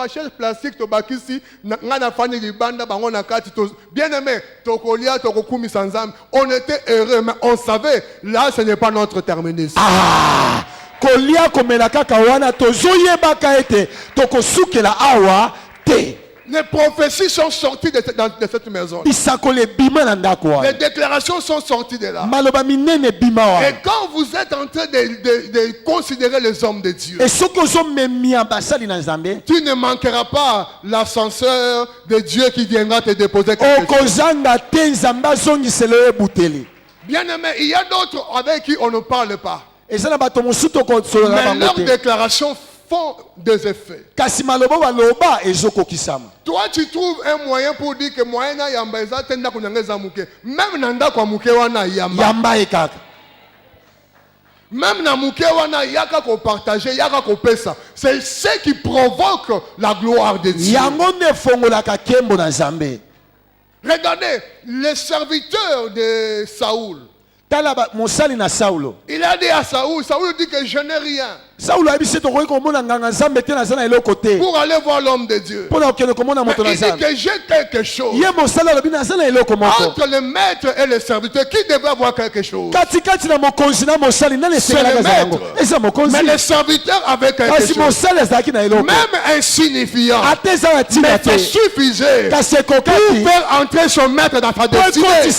chaise plastique, bien aimé, on était heureux, mais on savait, là ce n'est pas notre terminus. Ah! Kolia komela kaka wana tozoyeba ka ete tokosukela awa te. Les prophéties sont sorties de cette maison. Les déclarations sont sorties de là. Et quand vous êtes en train de considérer les hommes de Dieu, tu ne manqueras pas l'ascenseur de Dieu qui viendra te déposer quelque chose. Bien aimé, il y a d'autres avec qui on ne parle pas. Mais leurs déclarations font des effets. Toi, tu trouves un moyen pour dire que moyen na yamba ezate ndako nyangeza muke. Même nanda kwa muke wana yamba ekaka. Même na muke wana yaka ko partager, yaka ko pesa. C'est ce qui provoque la gloire de Dieu. Regardez, les serviteurs de Saoul. Il a dit à Saoul, Saoul dit que je n'ai rien. Pour aller voir l'homme de Dieu. Mais il dit que j'ai quelque chose. Entre le maître et le serviteur, qui devrait avoir quelque chose? C'est le maître. Mais le serviteur avait quelque chose. Même insignifiant. Mais ça suffisait pour faire entrer son maître dans sa destinée.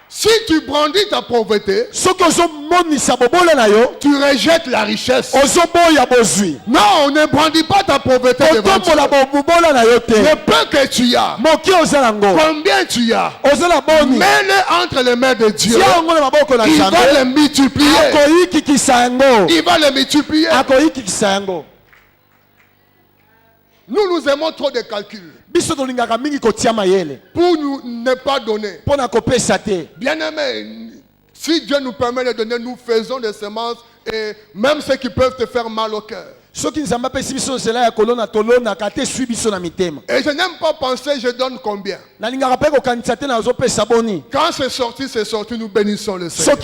Si tu brandis ta pauvreté, tu rejettes la richesse. Non, on ne brandit pas ta pauvreté devant Dieu. Le peu que tu as, combien tu as, mets-le entre les mains de Dieu. Il va le multiplier. Il va le multiplier. Nous aimons trop de calculs. Pour nous ne pas donner. Bien aimé, si Dieu nous permet de donner, nous faisons des semences et même ceux qui peuvent te faire mal au cœur. Et je n'aime pas penser je donne combien. Quand c'est sorti, nous bénissons le Seigneur.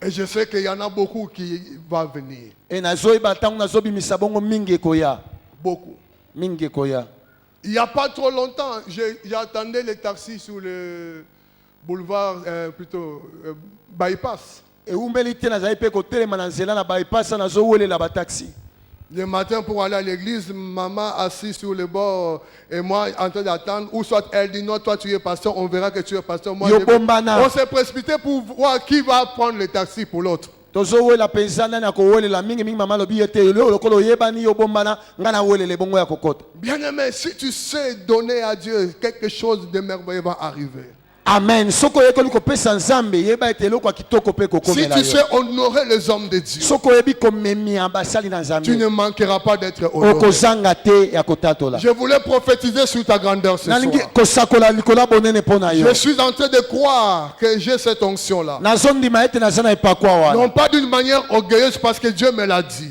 Et je sais qu'il y en a beaucoup qui vont venir. Beaucoup. Il n'y a pas trop longtemps, j'attendais les taxis sur le boulevard, Bypass. Le matin pour aller à l'église, maman assise sur le bord et moi en train d'attendre. Ou soit elle dit non, toi tu es pasteur, on verra que tu es pasteur. Moi, on s'est précipité pour voir qui va prendre le taxi pour l'autre. Bien aimé, si tu sais donner à Dieu, quelque chose de merveilleux va arriver. Amen. Si tu sais honorer les hommes de Dieu, tu ne manqueras pas d'être honoré. Je voulais prophétiser sur ta grandeur ce soir. Je suis en train de croire que j'ai cette onction-là. Non pas d'une manière orgueilleuse parce que Dieu me l'a dit.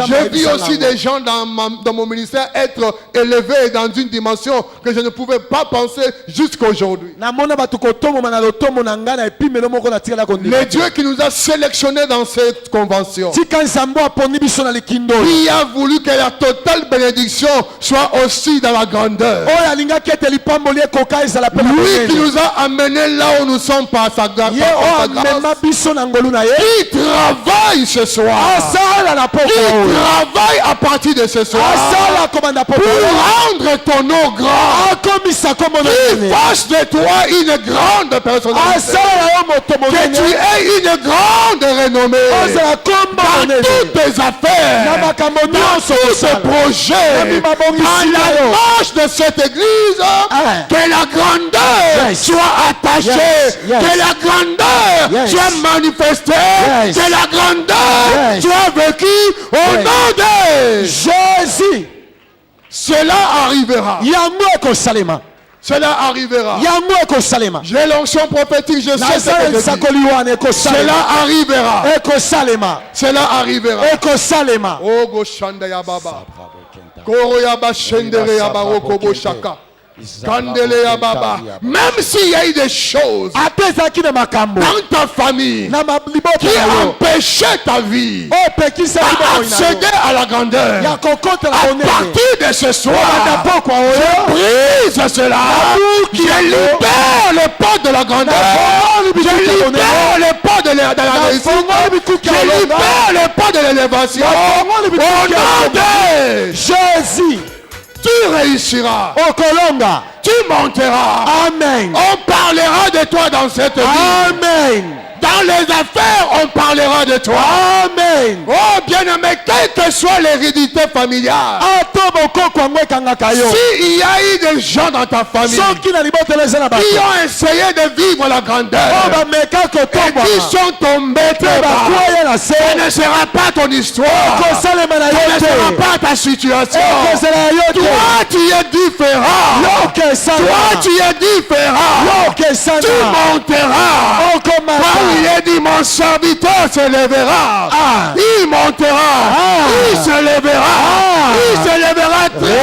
J'ai vu aussi des gens dans mon ministère être élevés dans une dimension que je ne pouvais pas penser jusqu'à aujourd'hui. Le Dieu qui nous a sélectionnés dans cette convention, qui a voulu que la totale bénédiction soit aussi dans la grandeur. Lui qui nous a amenés là où nous sommes par sa grâce. Qui travaille ce soir travaille à partir de ce soir pour rendre ton nom grand, qui fasse de toi une grande personnalité, que tu aies une grande renommée dans toutes tes affaires, dans tous tes projets, dans la marche de cette église, que la grandeur soit attachée, que la grandeur soit manifestée, que la grandeur soit vécue au nom de Jésus. Cela arrivera. Cela arrivera. J'ai l'onction prophétique, je sais ce que je dis. Cela arrivera. Cela arrivera. Oh, Goshanda ya Baba. Koro ya ba shendere ya ba rokobo shaka. Kandele ya Baba. Même s'il y a eu des choses dans ta famille qui empêchaient ta vie d'accéder à la grandeur, à partir de ce soir, je brise cela. Je libère les portes de la grandeur. Je libère les portes de la réussite. Je libère les portes de l'élévation. Au nom de Jésus. Tu réussiras. Okolonga. Tu monteras. Amen. On parlera de toi dans cette vie. Amen. Dans les affaires, on parlera de toi. Amen. Oh bien-aimé, quelle que soit l'hérédité familiale, s'il y a eu des gens dans ta famille qui ont essayé de vivre la grandeur et qui sont tombés très bas, ce ne sera pas ton histoire, ce ne sera pas ta situation. Toi, tu es différent. Toi, tu es différent. Tu monteras. Il est dit, mon serviteur se lèvera. Il montera. Il se lèvera. Il se lèvera très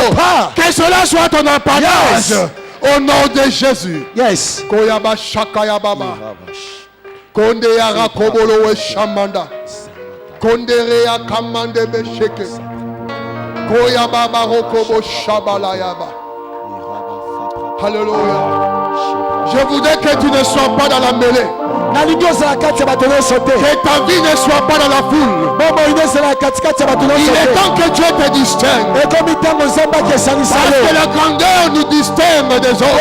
haut. Que cela soit ton appartenance. Au nom de Jésus. Yes. Koyaba shakaya baba. Konde yara kobolo we shamanda. Kondere ya kamande besheke. Koyaba barokobo shabala yaba. Alléluia. Je voudrais que tu ne sois pas dans la mêlée. Que ta vie ne soit pas dans la foule. Il est temps que Dieu te distingue. Parce que la grandeur nous distingue des autres.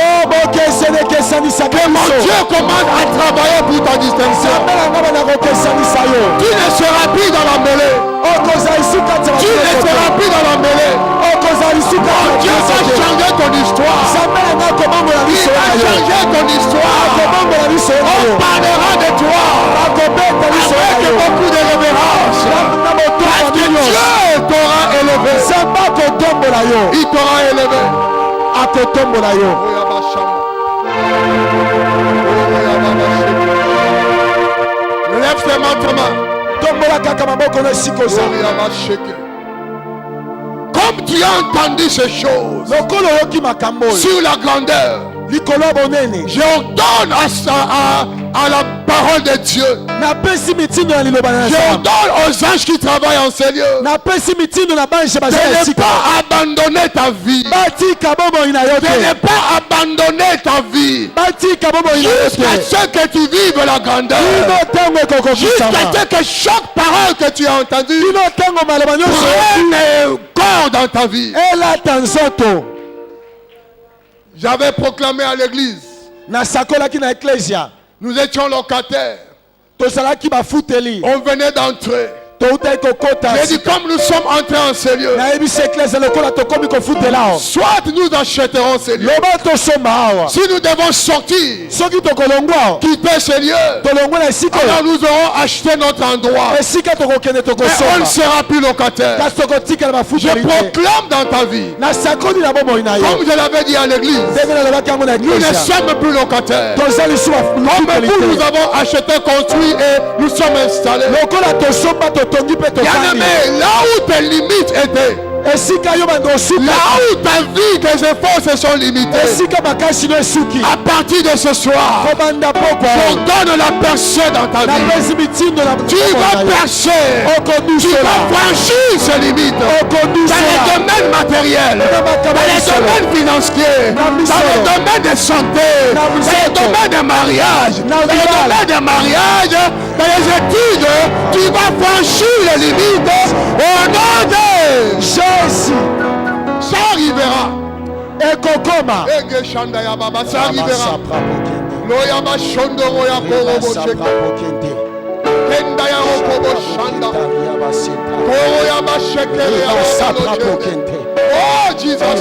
Que mon Dieu commence à travailler pour ta distinction. Tu ne seras plus dans la mêlée. Tu ne seras plus dans la mêlée. Dieu va changer ton histoire. Il va changer ton histoire. On parlera de toi avec beaucoup de révérence. Parce que Dieu t'aura élevé. Il t'aura élevé. Lève tes mains. Comme tu as entendu ces choses sur la grandeur, j'ordonne à la parole de Dieu. J'ordonne aux anges qui travaillent en ces lieux de ne pas abandonner ta vie. De ne pas abandonner ta vie. Jusqu'à ce que tu vives la grandeur. Jusqu'à ce que chaque parole que tu as entendue prenne corps dans ta vie. J'avais proclamé à l'église. Nous étions locataires. On venait d'entrer. J'ai dit, comme nous sommes entrés en ces lieux, soit nous achèterons ces lieux. Si nous devons sortir, quitter ces lieux, alors nous aurons acheté notre endroit. Mais on ne sera plus locataire. Je proclame dans ta vie, comme je l'avais dit à l'église, nous ne sommes plus locataires. Comme vous, nous avons acheté, construit et nous sommes installés. Bien-aimé, là où tes limites étaient, Là où ta vie, tes efforts se sont limités. À partir de ce soir, j'ordonne la percée dans ta vie. Tu vas percer. Tu vas franchir ces limites. Dans les domaines matériels, dans les domaines financiers, dans le domaine de santé, dans le domaine de mariage, dans le domaine de mariage, dans les études, tu vas franchir les limites au nom de Jésus. Ça arrivera. Et Kokoma. Ça arrivera. Loyama Shondoro Yakoro Sheka. Kenda Yakobo Shanda. Koyama Shekere Yakobo. Oh Jesus.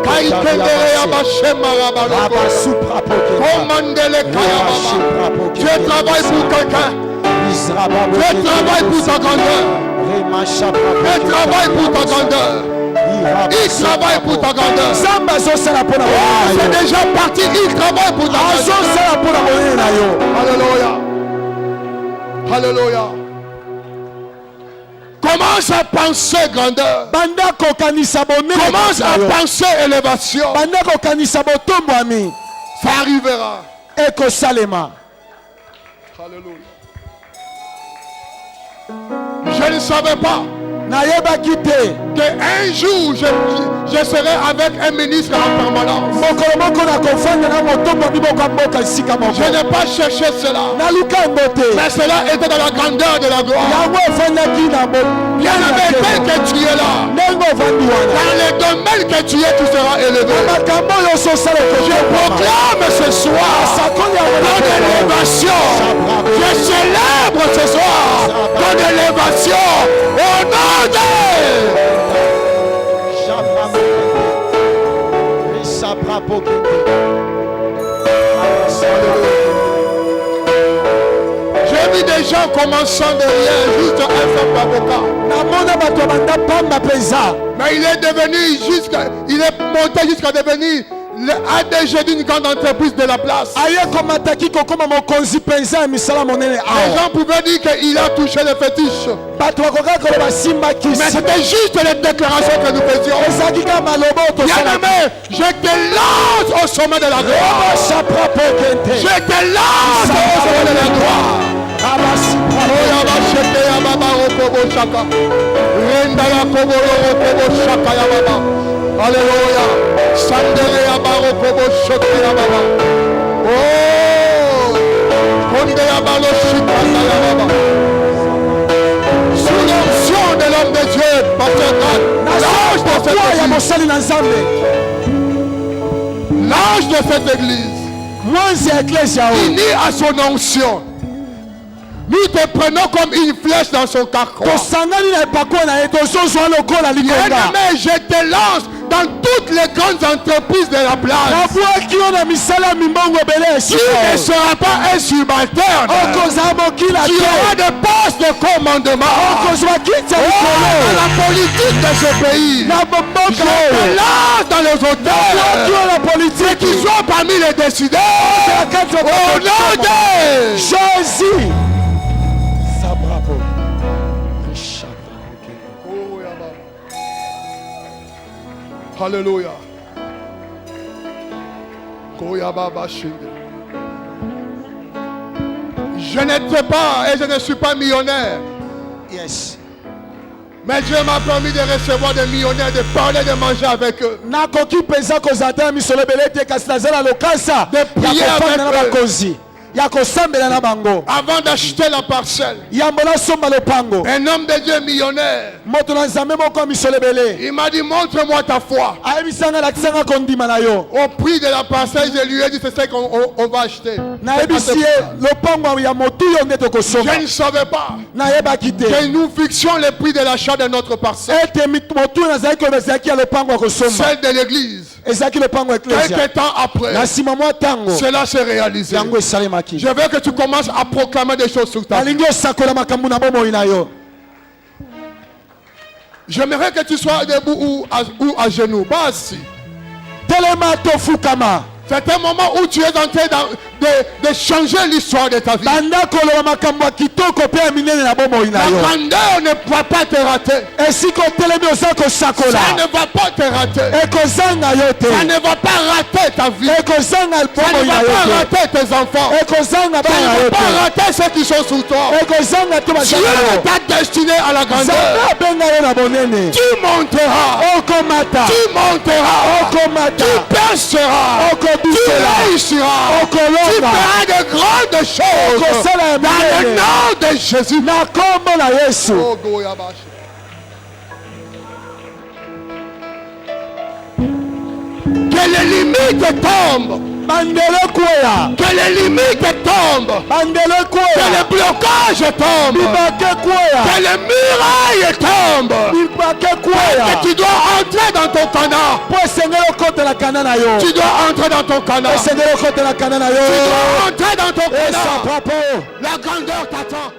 Kaikendere Yabashema Rabaloko. Commandele Kayababa. Tu travailles pour quelqu'un. Tu travailles pour ta grandeur. Tu travailles pour ta grandeur. Il travaille pour ta grandeur. C'est déjà parti. Il travaille pour ta grandeur. Alléluia. Alléluia. Commence à penser grandeur. Commence à penser élévation. Ça arrivera. Alléluia. Je ne savais pas qu'un jour je serai avec un ministre en permanence. Je n'ai pas cherché cela, mais cela était dans la grandeur de la gloire. Bien aimé, tel que tu es là, dans les domaines que tu es, tu seras élevé. Je proclame ce soir ton élévation. Je célèbre ce soir ton élévation au nom de j'ai vu des gens commençant de rien, juste un simple avocat. Mais il est devenu il est monté jusqu'à devenir le ADG d'une grande entreprise de la place. Les gens pouvaient dire qu'il a touché les fétiches. Mais c'était juste les déclarations que nous faisions. Bien aimé, je te lance au sommet de la gloire. Je te lance au sommet de la gloire. Alléluia. Sandere Abaro Kobo Shoki Ababa. Oh, Konde Abalo Shikanda Ababa. Sous l'onction de l'homme de Dieu, Pasteur l'ange de cette église, unis à son onction, nous te prenons comme une flèche dans son carreau. Bien-aimé, je te lance dans toutes les grandes entreprises de la place. Tu ne seras pas un subalterne. Tu auras des postes de commandement. Dans la politique de ce pays, je te lance dans les hôtels. Et qui sont parmi les décideurs. Au nom de Jésus. Alléluia. Je n'étais pas et je ne suis pas millionnaire. Yes. Mais Dieu m'a permis de recevoir des millionnaires, de parler, de manger avec eux. De prier avec eux. Avant d'acheter la parcelle, un homme de Dieu millionnaire, il m'a dit montre-moi ta foi. Au prix de la parcelle, je lui ai dit c'est ça qu'on va acheter. Je ne savais pas que nous fixions le prix de l'achat de notre parcelle, celle de l'église. Quelques temps après, cela s'est réalisé. Je veux que tu commences à proclamer des choses sur ta vie. J'aimerais que tu sois debout ou à genoux. Basi. C'est un moment où tu es en train de changer l'histoire de ta vie. La grandeur ne va pas te rater. Ça ne va pas te rater. Ça ne va pas rater ta vie. Ça ne va pas rater tes enfants. Ça ne va pas rater ceux qui sont sous toi. Dieu t'a destiné à la grandeur. Tu monteras. Tu monteras. Tu perceras. Tu réussiras. Tu feras de grandes choses dans le nom de Jésus. Que les limites tombent. Que les limites tombent. Que les blocages tombent. Que les murailles tombent. Que tu dois entrer dans ton canard. Tu dois entrer dans ton canard. Tu dois entrer dans ton canard. La grandeur t'attend.